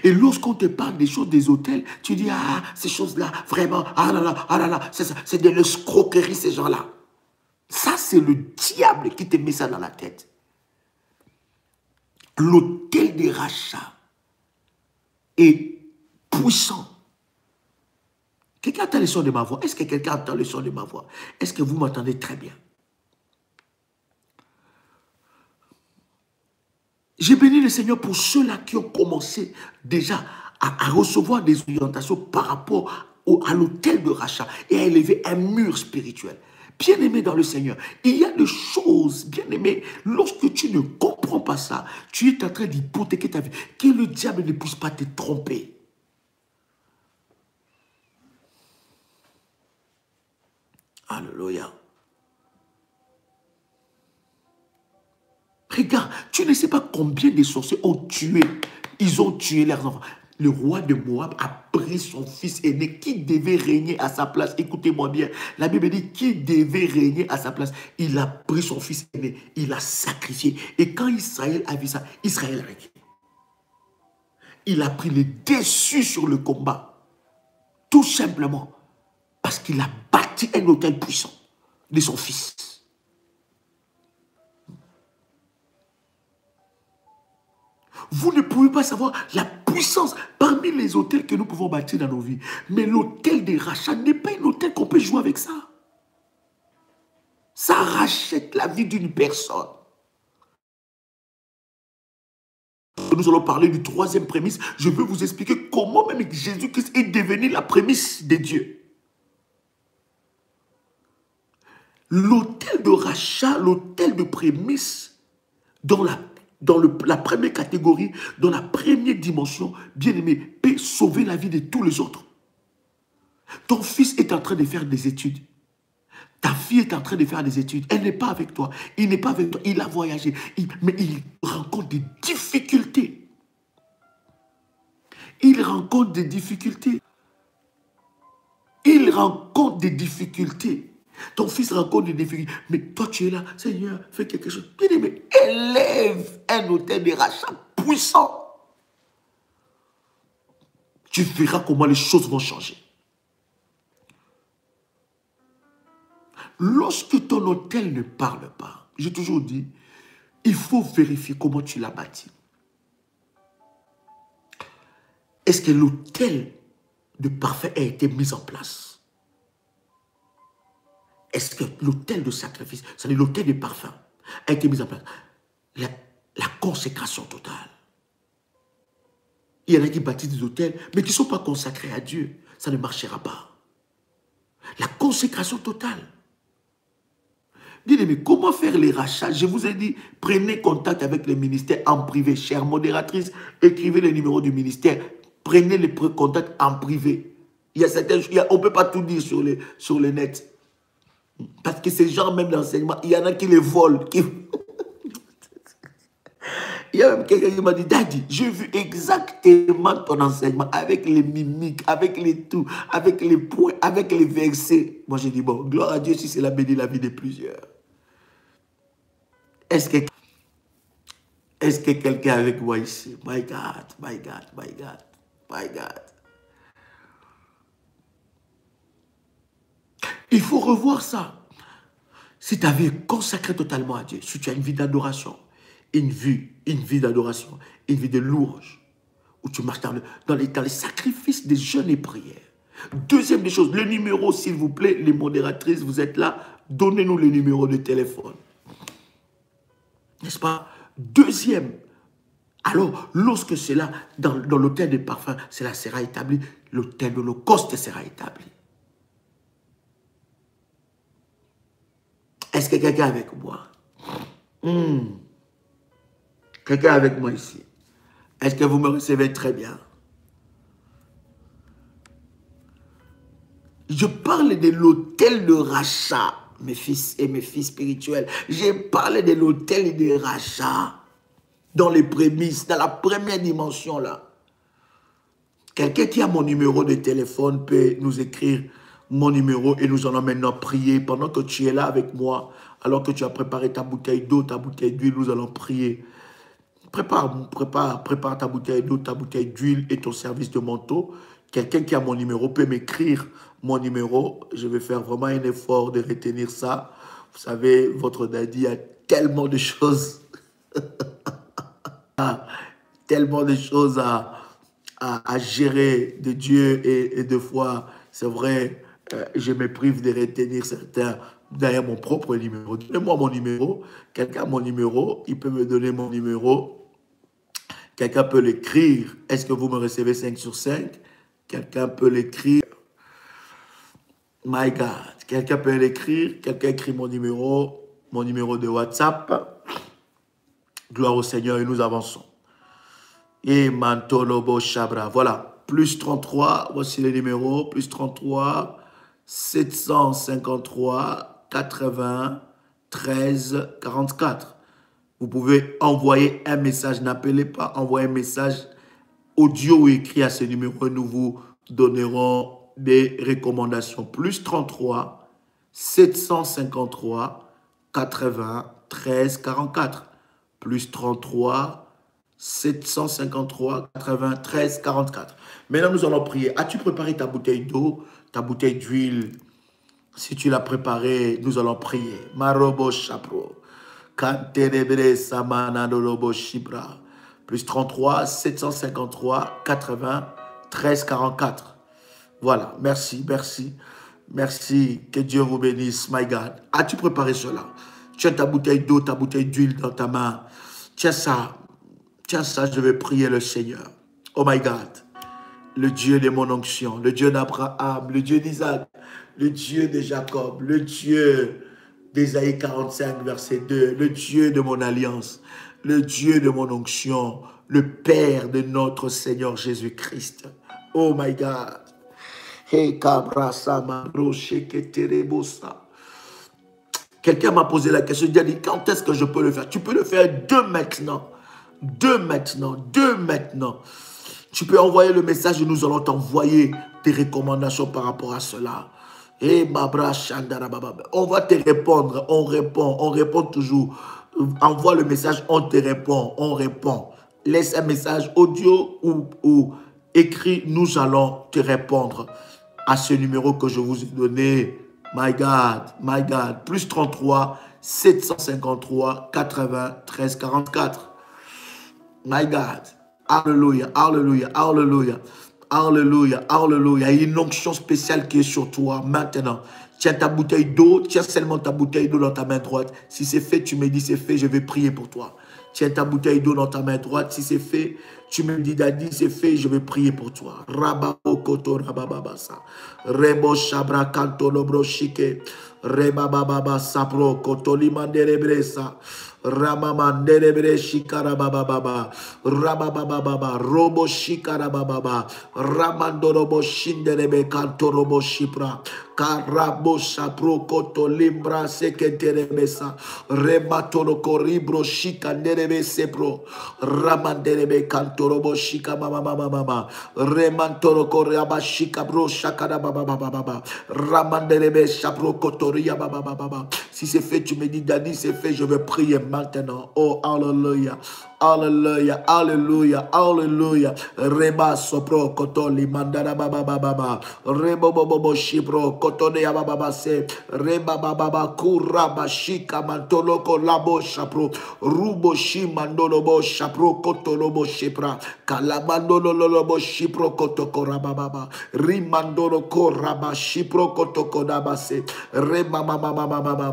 Et lorsqu'on te parle des choses des hôtels, tu dis, ah, ces choses-là, vraiment, ah là là, c'est de l'escroquerie, ces gens-là. Ça, c'est le diable qui te met ça dans la tête. L'hôtel des rachats est puissant. Quelqu'un entend le son de ma voix? Est-ce que quelqu'un entend le son de ma voix? Est-ce que vous m'entendez très bien? J'ai béni le Seigneur pour ceux-là qui ont commencé déjà à recevoir des orientations par rapport à l'hôtel de rachat et à élever un mur spirituel. Bien-aimé dans le Seigneur, il y a des choses, bien-aimé, lorsque tu ne comprends pas ça, tu es en train d'hypothéquer ta vie, que le diable ne puisse pas te tromper. Alléluia. Regarde, tu ne sais pas combien de sorciers ont tué. Ils ont tué leurs enfants. Le roi de Moab a pris son fils aîné qui devait régner à sa place. Écoutez-moi bien. La Bible dit qu'il devait régner à sa place. Il a pris son fils aîné. Il l'a sacrifié. Et quand Israël a vu ça, Israël a réglé. Il a pris le dessus sur le combat. Tout simplement parce qu'il a bâti un hôtel puissant de son fils. Vous ne pouvez pas savoir la puissance parmi les hôtels que nous pouvons bâtir dans nos vies. Mais l'hôtel des rachats n'est pas un hôtel qu'on peut jouer avec ça. Ça rachète la vie d'une personne. Nous allons parler du troisième prémisse. Je veux vous expliquer comment même Jésus-Christ est devenu la prémisse de Dieu. L'hôtel de rachat, l'hôtel de prémisse, dans la première catégorie, dans la première dimension, bien-aimé, peut sauver la vie de tous les autres. Ton fils est en train de faire des études. Ta fille est en train de faire des études. Elle n'est pas avec toi. Il n'est pas avec toi. Il a voyagé. Mais il rencontre des difficultés. Il rencontre des difficultés. Il rencontre des difficultés. Ton fils rencontre des difficultés. Mais toi, tu es là. Seigneur, fais quelque chose. Bien-aimé, élève un hôtel de rachat puissant. Tu verras comment les choses vont changer. Lorsque ton hôtel ne parle pas, j'ai toujours dit, il faut vérifier comment tu l'as bâti. Est-ce que l'hôtel de parfum a été mis en place? Est-ce que l'hôtel de sacrifice, c'est-à-dire l'hôtel de parfum, a été mis en place? La consécration totale. Il y en a qui bâtissent des hôtels, mais qui ne sont pas consacrés à Dieu. Ça ne marchera pas. La consécration totale. Bien-aimé, comment faire les rachats? Je vous ai dit, prenez contact avec le ministère en privé. Chère modératrice, écrivez le numéro du ministère. Prenez les contacts en privé. Il y a certaines choses, on ne peut pas tout dire sur le net. Parce que ces gens, même d'enseignement, il y en a qui les volent. Il y a même quelqu'un qui m'a dit, Daddy, j'ai vu exactement ton enseignement avec les mimiques, avec les tout, avec les points, avec les versets. Moi, j'ai dit, bon, gloire à Dieu si c'est la béni la vie de plusieurs. Est-ce que quelqu'un est avec moi ici? My God, my God, my God, my God. Il faut revoir ça. Si ta vie est consacrée totalement à Dieu, si tu as une vie d'adoration, une vie d'adoration, une vie de louange, où tu marches dans les sacrifices des jeûnes et prières. Deuxième des choses, le numéro, s'il vous plaît, les modératrices, vous êtes là, donnez-nous le numéro de téléphone. N'est-ce pas? Deuxième, alors, lorsque c'est là, dans l'hôtel des parfums, cela sera établi, l'hôtel de l'Holocauste sera établi. Est-ce que quelqu'un est avec moi? Quelqu'un est avec moi ici? Est-ce que vous me recevez très bien? Je parle de l'hôtel de rachat, mes fils et mes filles spirituelles. J'ai parlé de l'hôtel de rachat dans les prémices, dans la première dimension là. Quelqu'un qui a mon numéro de téléphone peut nous écrire mon numéro et nous allons maintenant prier pendant que tu es là avec moi, alors que tu as préparé ta bouteille d'eau, ta bouteille d'huile, nous allons prier. prépare ta bouteille d'eau, ta bouteille d'huile et ton service de manteau. Quelqu'un qui a mon numéro peut m'écrire mon numéro. Je vais faire vraiment un effort de retenir ça. Vous savez, votre daddy a tellement de choses, tellement de choses à gérer de Dieu et de fois, c'est vrai, je me prive de retenir certains derrière mon propre numéro. Donnez-moi mon numéro. Quelqu'un a mon numéro, il peut me donner mon numéro. Quelqu'un peut l'écrire. Est-ce que vous me recevez 5 sur 5? Quelqu'un peut l'écrire. My God. Quelqu'un peut l'écrire. Quelqu'un écrit mon numéro de WhatsApp. Gloire au Seigneur et nous avançons. Et Mantolobo Chabra. Voilà. Plus 33. Voici les numéros. Plus 33. 753 80 13 44. Vous pouvez envoyer un message. N'appelez pas. Envoyez un message audio ou écrit à ce numéro. Nous vous donnerons des recommandations. Plus 33 753 80 13 44. Plus 33 753 80 13 44. Maintenant, nous allons prier. As-tu préparé ta bouteille d'eau, ta bouteille d'huile? Si tu l'as préparée, nous allons prier. Marobo Chapro. Kanterebre Samanadolobo Shibra. Plus 33 753 80 13 44. Voilà, merci, merci. Merci, que Dieu vous bénisse, my God. As-tu préparé cela? Tu as ta bouteille d'eau, ta bouteille d'huile dans ta main. Tiens ça, je vais prier le Seigneur. Oh my God, le Dieu de mon onction, le Dieu d'Abraham, le Dieu d'Isaac, le Dieu de Jacob, le Dieu d'Ésaïe 45, verset 2, le Dieu de mon alliance, le Dieu de mon onction, le Père de notre Seigneur Jésus-Christ. Oh my God. Quelqu'un m'a posé la question, il a dit, quand est-ce que je peux le faire? Tu peux le faire dès maintenant. Dès maintenant. Tu peux envoyer le message et nous allons t'envoyer des recommandations par rapport à cela. On va te répondre, on répond toujours. Envoie le message, on te répond, on répond. Laisse un message audio ou écrit, nous allons te répondre à ce numéro que je vous ai donné. My God. Plus 33 753 80 13 44. My God. Alléluia. Il y a une onction spéciale qui est sur toi maintenant. Tiens ta bouteille d'eau, tiens seulement ta bouteille d'eau dans ta main droite. Si c'est fait, tu me dis c'est fait, je vais prier pour toi. Tiens ta bouteille d'eau dans ta main droite. Si c'est fait, tu me dis Daddy, c'est fait, je vais prier pour toi. Rababo koto rabababasa. Rebo shabra kanto lobro shike. Rebababa sapro koto limandere bresa. Ramamandere bre shikara bababa. Rabababa robo shikara bababa. Ramandorobo shinderebe kanto robo shipra. Karabo sapro koto limbra seketere besa. Rematoro koribro shikanderebe sepro. Ramanderebe kantorobo shika mama. Remantoro koreaba shika bro shakara baba. Ramanderebe sapro kotoria baba. Si c'est fait, tu me dis Daddy, c'est fait, je vais prier maintenant. Oh, alléluia. Reba sopro kotoli mandara baba. Rebo bobo shipro kotone ya baba se. Reba baba kuraba shika mantoloko labo shapro. Rubo shi mandolo bo shapro kotolobo shipra. Kalabandolo lobo shipro kotokora baba. Rimandolo koraba shipro kotoko dabase. Reba mama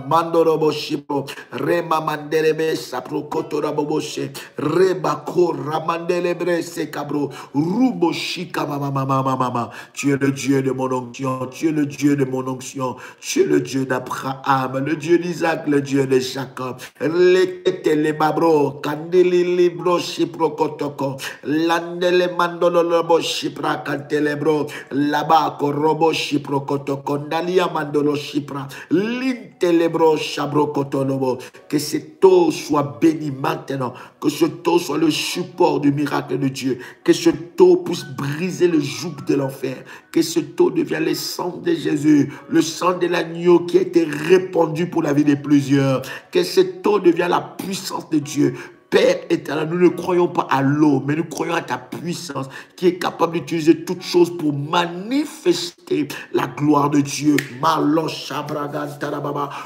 mandolo bo shipro. Rema manderebe shapro kotora bobo she. Rebako ramandele brese cabro rubo shika mama. Tu es le Dieu de mon onction, tu es le Dieu de mon onction, tu es le Dieu d'Abraham, le Dieu d'Isaac, le Dieu de Jacob. Lekete le babro kandeli libro shipro kotoko landele mandolo lobo shipra kantele bro labako robo shipro kotoko ndalia mandolo shipra lintele bro shabro kotolobo. Que cette eau soit bénie maintenant, que cette eau soit le support du miracle de Dieu. Que cette eau puisse briser le joug de l'enfer. Que cette eau devienne le sang de Jésus, le sang de l'agneau qui a été répandu pour la vie de plusieurs. Que cette eau devienne la puissance de Dieu. Père éternel, nous ne croyons pas à l'eau, mais nous croyons à ta puissance qui est capable d'utiliser toutes choses pour manifester la gloire de Dieu.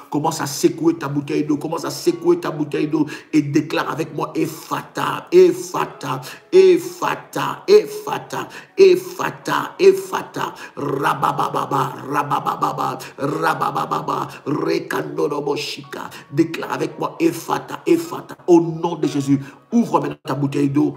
Commence à secouer ta bouteille d'eau, commence à secouer ta bouteille d'eau et déclare avec moi Ephata, Ephata, Ephata, Ephata, Ephata, Ephata, Rabababa, Rabababa, Rabababa, Rekandoroboshika. Déclare avec moi Ephata, Ephata, au nom de Jésus. Ouvre maintenant ta bouteille d'eau.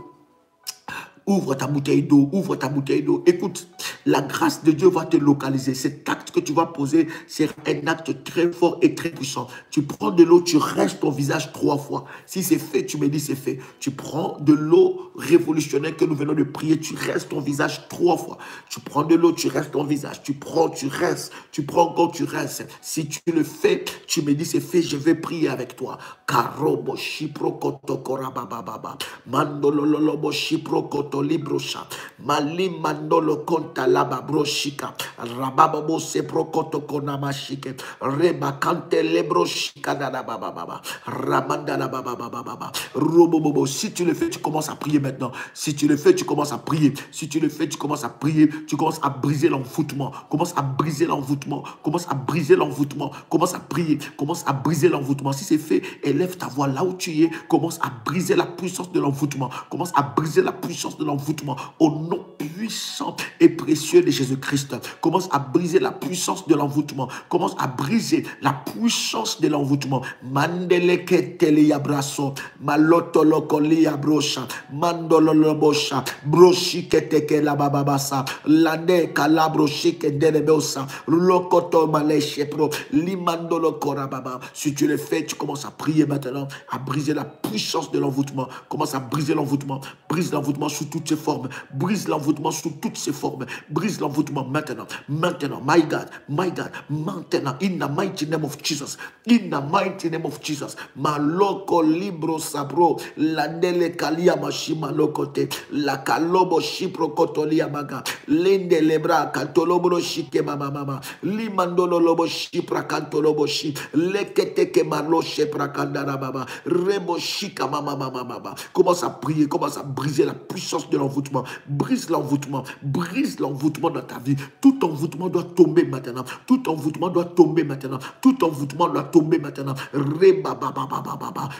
Ouvre ta bouteille d'eau, ouvre ta bouteille d'eau. Écoute, la grâce de Dieu va te localiser. Cet acte que tu vas poser, c'est un acte très fort et très puissant. Tu prends de l'eau, tu restes ton visage 3 fois. Si c'est fait, tu me dis c'est fait. Tu prends de l'eau révolutionnaire que nous venons de prier, tu restes ton visage 3 fois. Tu prends de l'eau, tu restes ton visage. Tu prends, tu restes. Tu prends encore, tu restes. Si tu le fais, tu me dis c'est fait, je vais prier avec toi. Karobo shiprokoto korabababa. Mandololobo shiprokoto librosha. Mali mandolo konta laba broshika. Rabababo seprokoto konamashike. Reba kante lebroshika dadabababa. Ramanda lababababa. Robobobo. Si tu le fais, tu commences à prier maintenant. Si tu le fais, tu commences à prier. Si tu le fais, tu commences à prier. Tu commences à briser l'envoûtement. Commence à briser l'envoûtement. Commence à briser l'envoûtement. Commence à prier. Commence à briser l'envoûtement. Si c'est fait, élève ta voix là où tu es. Commence à briser la puissance de l'envoûtement. Commence à briser la puissance de l'envoûtement. Au nom puissant et précieux de Jésus-Christ. Commence à briser la puissance de l'envoûtement. Commence à briser la puissance de l'envoûtement. Mandeleke teleyabraso. Malotolokoliya brosha. Mandololobosha. Broshiketeke la bababasa. Lane kalabroshike delebosa. Lokoto maleshe pro. Limandolo korababa. Si tu le fais, tu commences à prier maintenant, à briser la puissance de l'envoûtement. Commence à briser l'envoûtement. Brise l'envoûtement sous toutes ses formes. Brise l'envoûtement sous toutes ses formes. Brise l'envoûtement maintenant. Maintenant, my God, maintenant, in the mighty name of Jesus. In the mighty name of Jesus. Maloko libro sabro. La nele kalia mashima lokote. La kalobo shipro kotolia maga. Lende lebra kantolobro shike mama. Limandolo lobo shipra kantolobo shi. Leketeke malo shepra kandara baba. Rebo shika mama. Commence à prier, commence à briser la puissance de l'envoûtement. Brise l'envoûtement dans ta vie. Tout envoûtement doit tomber maintenant. Tout envoûtement doit tomber maintenant. Tout envoûtement doit tomber maintenant. Reba baba.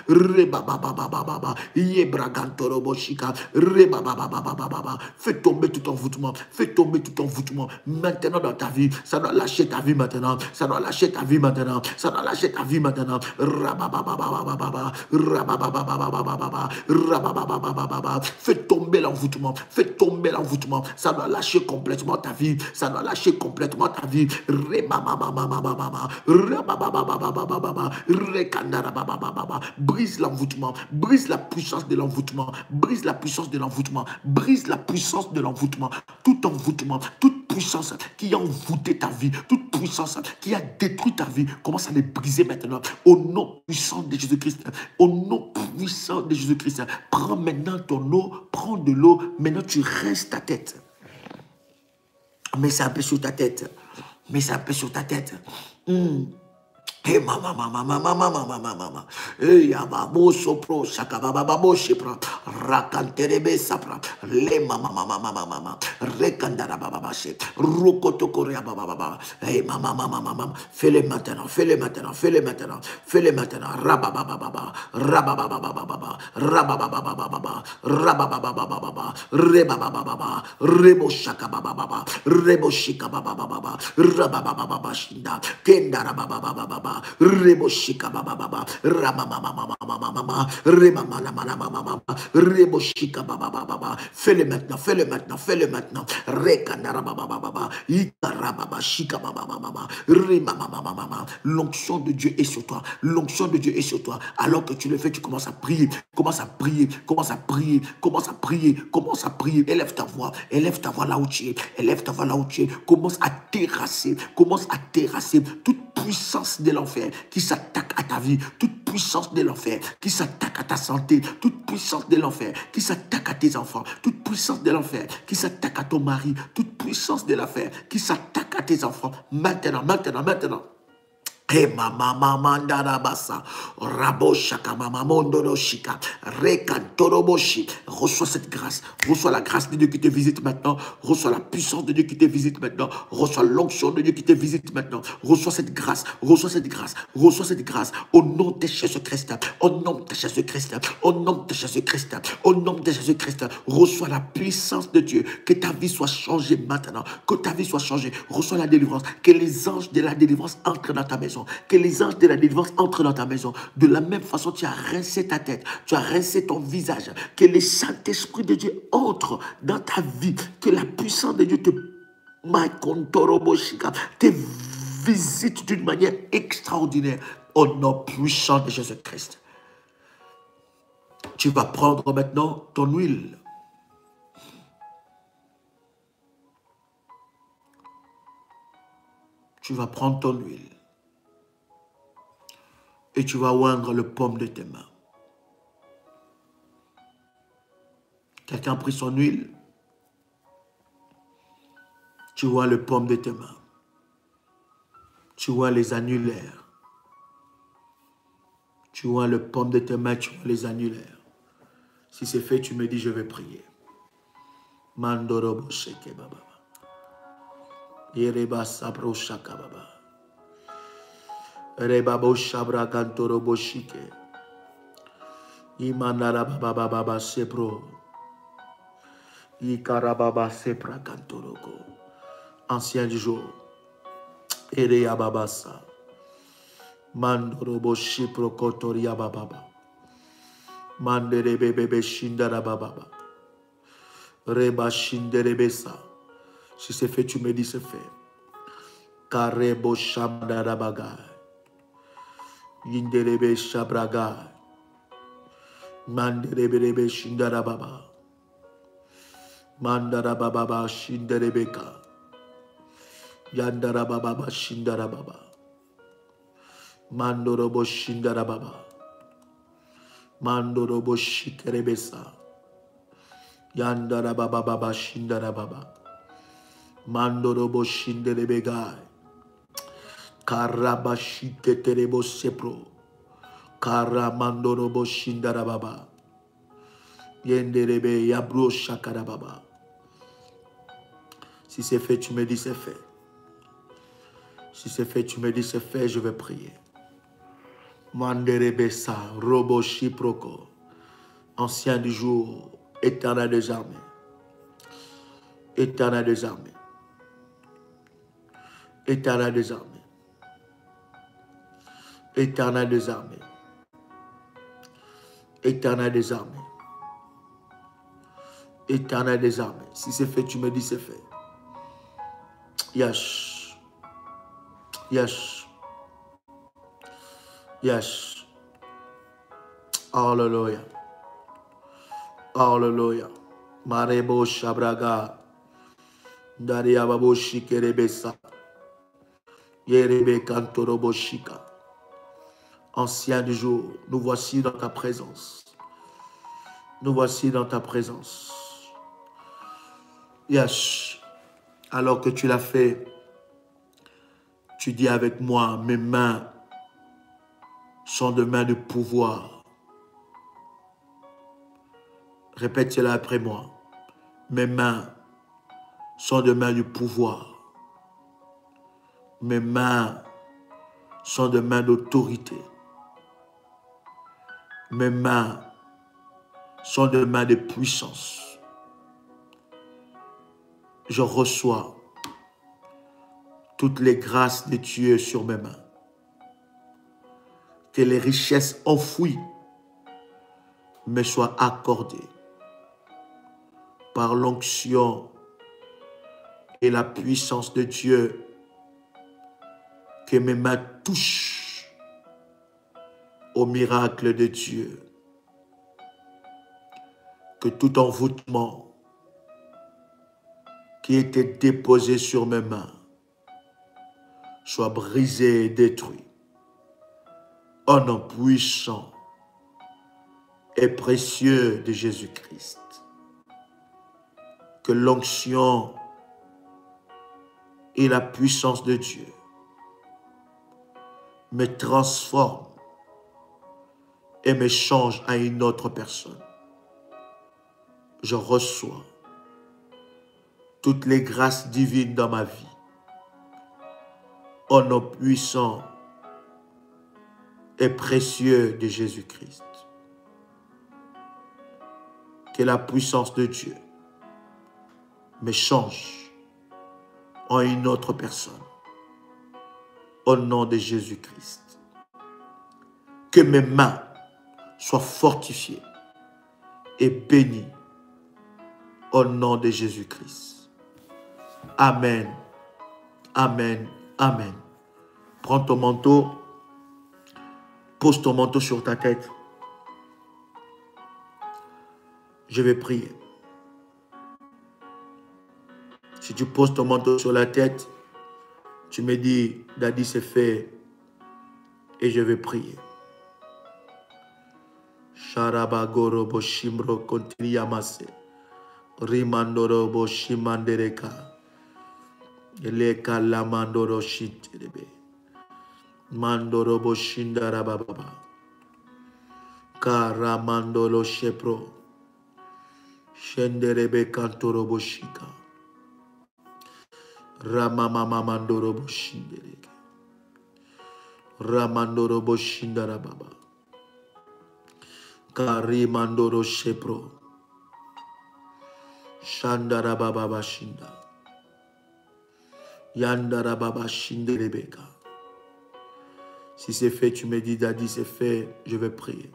Yebragantorobo shika. Reba baba. Fais tomber tout envoûtement. Fais tomber tout envoûtement maintenant dans ta vie. Ça doit lâcher ta vie maintenant. Ça doit lâcher ta vie maintenant. Ça doit lâcher ta vie maintenant. Rababababababa. Fais tomber l'envoûtement. Fais tomber l'envoûtement. Ça doit lâcher complètement ta vie. Ça doit lâcher complètement ta vie. Brise l'envoûtement. Brise la puissance de l'envoûtement. Brise la puissance de l'envoûtement. Brise la puissance de l'envoûtement. Tout envoûtement, toute puissance qui a envoûté ta vie, toute puissance qui a détruit ta vie, commence à les briser maintenant. Au nom puissant de Jésus-Christ. Au nom puissant de Jésus-Christ. Prends maintenant ton eau, prends de l'eau. Maintenant, tu restes ta tête. Mets ça un peu sur ta tête. Mets ça un peu sur ta tête. Hey mama. Hey ababo sopro sakababo shepra rakanterebe sapra le mama rekandara baba she rokoto korea baba. Hey mama. Fais-le maintenant. Rabababa rebababa rebo shaka baba rebo shika baba rabababa shinda kendara baba Reboshika baba ramama reboshika baba. Fais-le maintenant. Rekandara baba ikarababa shika baba remama. L'onction de Dieu est sur toi. Alors que tu le fais, tu commences à prier. Commence à prier. Élève ta voix là où tu es. Commence à terrasser toute puissance de l'enfer qui s'attaque à ta vie, toute puissance de l'enfer qui s'attaque à ta santé, toute puissance de l'enfer qui s'attaque à tes enfants, toute puissance de l'enfer qui s'attaque à ton mari, toute puissance de l'enfer qui s'attaque à tes enfants. Maintenant. He mama manda rabasa, rabo shaka mama mondo no shika, rekantoroboshi. Reçois cette grâce, reçois la grâce de Dieu qui te visite maintenant, reçois la puissance de Dieu qui te visite maintenant, reçois l'onction de Dieu qui te visite maintenant, reçois cette grâce, reçois cette grâce, reçois cette grâce, au nom de Jésus-Christ, au nom de Jésus-Christ, au nom de Jésus-Christ, au nom de Jésus-Christ, reçois la puissance de Dieu, que ta vie soit changée maintenant, que ta vie soit changée, reçois la délivrance, que les anges de la délivrance entrent dans ta maison, que les anges de la délivrance entrent dans ta maison. De la même façon, tu as rincé ta tête, tu as rincé ton visage, que les Saint-Esprit de Dieu entre dans ta vie, que la puissance de Dieu te visite d'une manière extraordinaire au nom puissant de Jésus-Christ. Tu vas prendre maintenant ton huile. Tu vas prendre ton huile. Et tu vas oindre le paume de tes mains. Quelqu'un a pris son huile. Tu vois le paume de tes mains. Tu vois les annulaires. Tu vois le paume de tes mains, tu vois les annulaires. Si c'est fait, tu me dis, je vais prier. Mandorobo sheke baba. Yereba sabro shaka baba. Rebabo shabra kantorobo shike. Imanara baba baba sepro. Ikarababa sepra kantoroko. Ancien du jour. Ereya babasa. Mandorobo shipro kotoria bababa. Mandere bebe shindara bababa. Reba shindere besa. Si c'est fait, tu me dis c'est fait. Karebo shamdara bagay. Yinderebe shabraga. Manderebe shindara baba. Mandara baba shinderebeka. Yandara baba shindara baba. Mandorobo shindara baba. Mandorobo shikerebesa. Yandara baba shindara baba. Mandorobo shinderebega. Karabashike terebo sepro. Karamandorobo shindara baba. Yenderebe yabro shakara baba. Si c'est fait, tu me dis c'est fait. Si c'est fait, tu me dis c'est fait, je vais prier. Manderebesa, robo shiproko. Ancien du jour, éternel des armées. Éternel des armées. Éternel des armées. Éternel des armées. Éternel des armées. Éternel des armées. Si c'est fait, tu me dis c'est fait. Yes. Yes. Yes. Hallelujah. Hallelujah. Marebo shabraga. Daria babo shikerebesa. Yerebe kantorobo shika. Ancien du jour, nous voici dans ta présence. Nous voici dans ta présence. Yes. Alors que tu l'as fait, tu dis avec moi, mes mains sont de mains de pouvoir. Répète cela après moi. Mes mains sont de mains de pouvoir. Mes mains sont de mains d'autorité. Mes mains sont de mains de puissance. Je reçois toutes les grâces de Dieu sur mes mains. Que les richesses enfouies me soient accordées par l'onction et la puissance de Dieu. Que mes mains touchent au miracle de Dieu. Que tout envoûtement qui était déposé sur mes mains soit brisé et détruit. Au nom puissant et précieux de Jésus-Christ. Que l'onction et la puissance de Dieu me transforme et me change à une autre personne. Je reçois toutes les grâces divines dans ma vie. Au nom puissant et précieux de Jésus-Christ. Que la puissance de Dieu me change en une autre personne. Au nom de Jésus-Christ. Que mes mains soient fortifiées et bénies au nom de Jésus-Christ. Amen. Amen. Amen. Prends ton manteau. Pose ton manteau sur ta tête. Je vais prier. Si tu poses ton manteau sur la tête, tu me dis, Daddy, c'est fait, et je vais prier. Sharabagorobo Shimro Kontriyamase, Rimandorobo Shimandereka, Eleka Lamandoro Shitirebe, Mandorobo Shindarababa, Karamandolo Shepro, Shenderebe Kantorobo Shika, Ramamamamandorobo Shindereke, Ramandorobo Shindarababa, Karimandoro Shepro, Shandarababa Shinda, Yandarababa Shinderebeka. Si c'est fait, tu me dis, Daddy, c'est fait, je vais prier.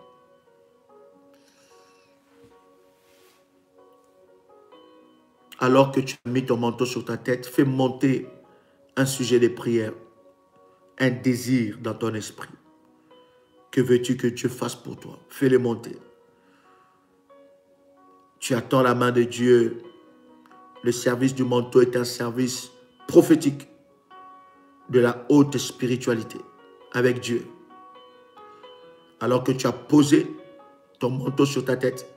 Alors que tu as mis ton manteau sur ta tête, fais monter un sujet de prière, un désir dans ton esprit. Que veux-tu que Dieu fasse pour toi? Fais-le monter. Tu attends la main de Dieu. Le service du manteau est un service prophétique de la haute spiritualité avec Dieu. Alors que tu as posé ton manteau sur ta tête,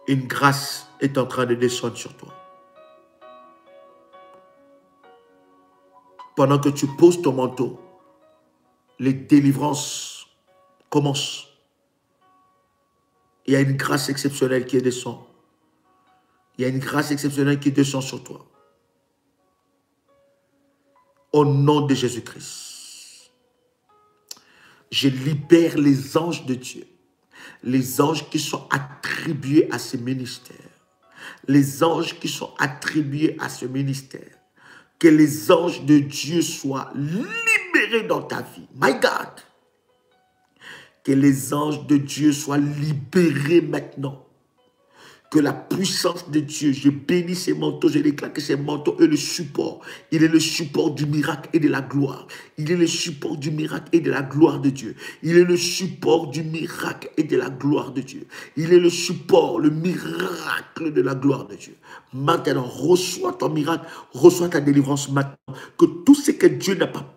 une grâce est en train de descendre sur toi. Pendant que tu poses ton manteau, les délivrances commencent. Il y a une grâce exceptionnelle qui descend. Il y a une grâce exceptionnelle qui descend sur toi. Au nom de Jésus-Christ, je libère les anges de Dieu. Les anges qui sont attribués à ce ministère. Les anges qui sont attribués à ce ministère. Que les anges de Dieu soient libérés dans ta vie. My God. Que les anges de Dieu soient libérés maintenant. Que la puissance de Dieu, je bénis ces manteaux, je déclare que ces manteaux est le support. Il est le support du miracle et de la gloire. Il est le support du miracle et de la gloire de Dieu. Il est le support du miracle et de la gloire de Dieu. Il est le support, le miracle de la gloire de Dieu. Maintenant, reçois ton miracle, reçois ta délivrance maintenant. Que tout ce que Dieu n'a pas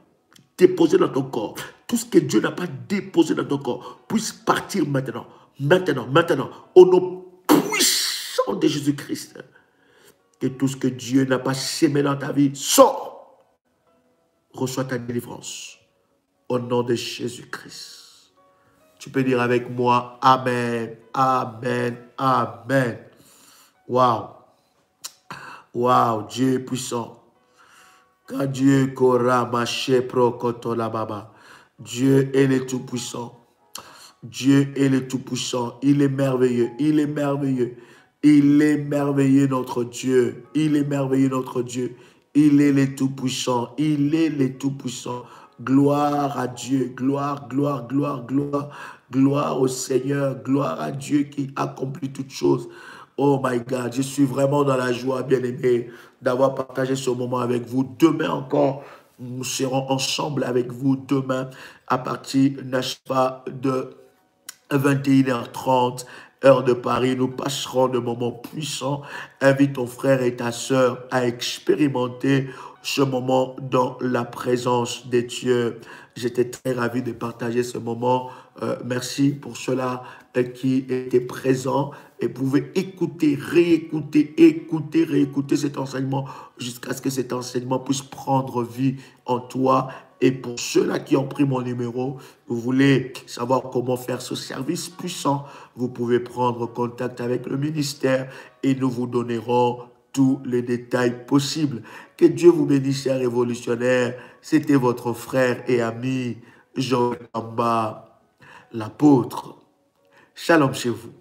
déposé dans ton corps, tout ce que Dieu n'a pas déposé dans ton corps, puisse partir maintenant. Maintenant, au nom puissant de Jésus-Christ. Que tout ce que Dieu n'a pas sémé dans ta vie, sort. Reçois ta délivrance. Au nom de Jésus-Christ. Tu peux dire avec moi, Amen, Amen, Amen. Waouh. Waouh, Dieu est puissant. Quand Dieu Dieu est le Tout-Puissant. Dieu est le Tout-Puissant. Il est merveilleux. Il est merveilleux. Il est merveilleux notre Dieu. Il est merveilleux notre Dieu. Il est le Tout-Puissant. Il est le Tout-Puissant. Gloire à Dieu. Gloire, gloire, gloire, gloire. Gloire au Seigneur. Gloire à Dieu qui accomplit toutes choses. Oh my God, je suis vraiment dans la joie, bien-aimé, d'avoir partagé ce moment avec vous. Demain encore, nous serons ensemble avec vous. Demain, à partir, n'est-ce pas, de 21h30, heure de Paris, nous passerons de moments puissants. Invite ton frère et ta sœur à expérimenter ce moment dans la présence de Dieu. J'étais très ravi de partager ce moment. Merci pour ceux-là qui étaient présents et pouvaient écouter, réécouter, réécouter cet enseignement jusqu'à ce que cet enseignement puisse prendre vie en toi Et pour ceux-là qui ont pris mon numéro, vous voulez savoir comment faire ce service puissant, vous pouvez prendre contact avec le ministère et nous vous donnerons tous les détails possibles. Que Dieu vous bénisse, chers révolutionnaires. C'était votre frère et ami Jean Kamba, l'apôtre. Shalom chez vous.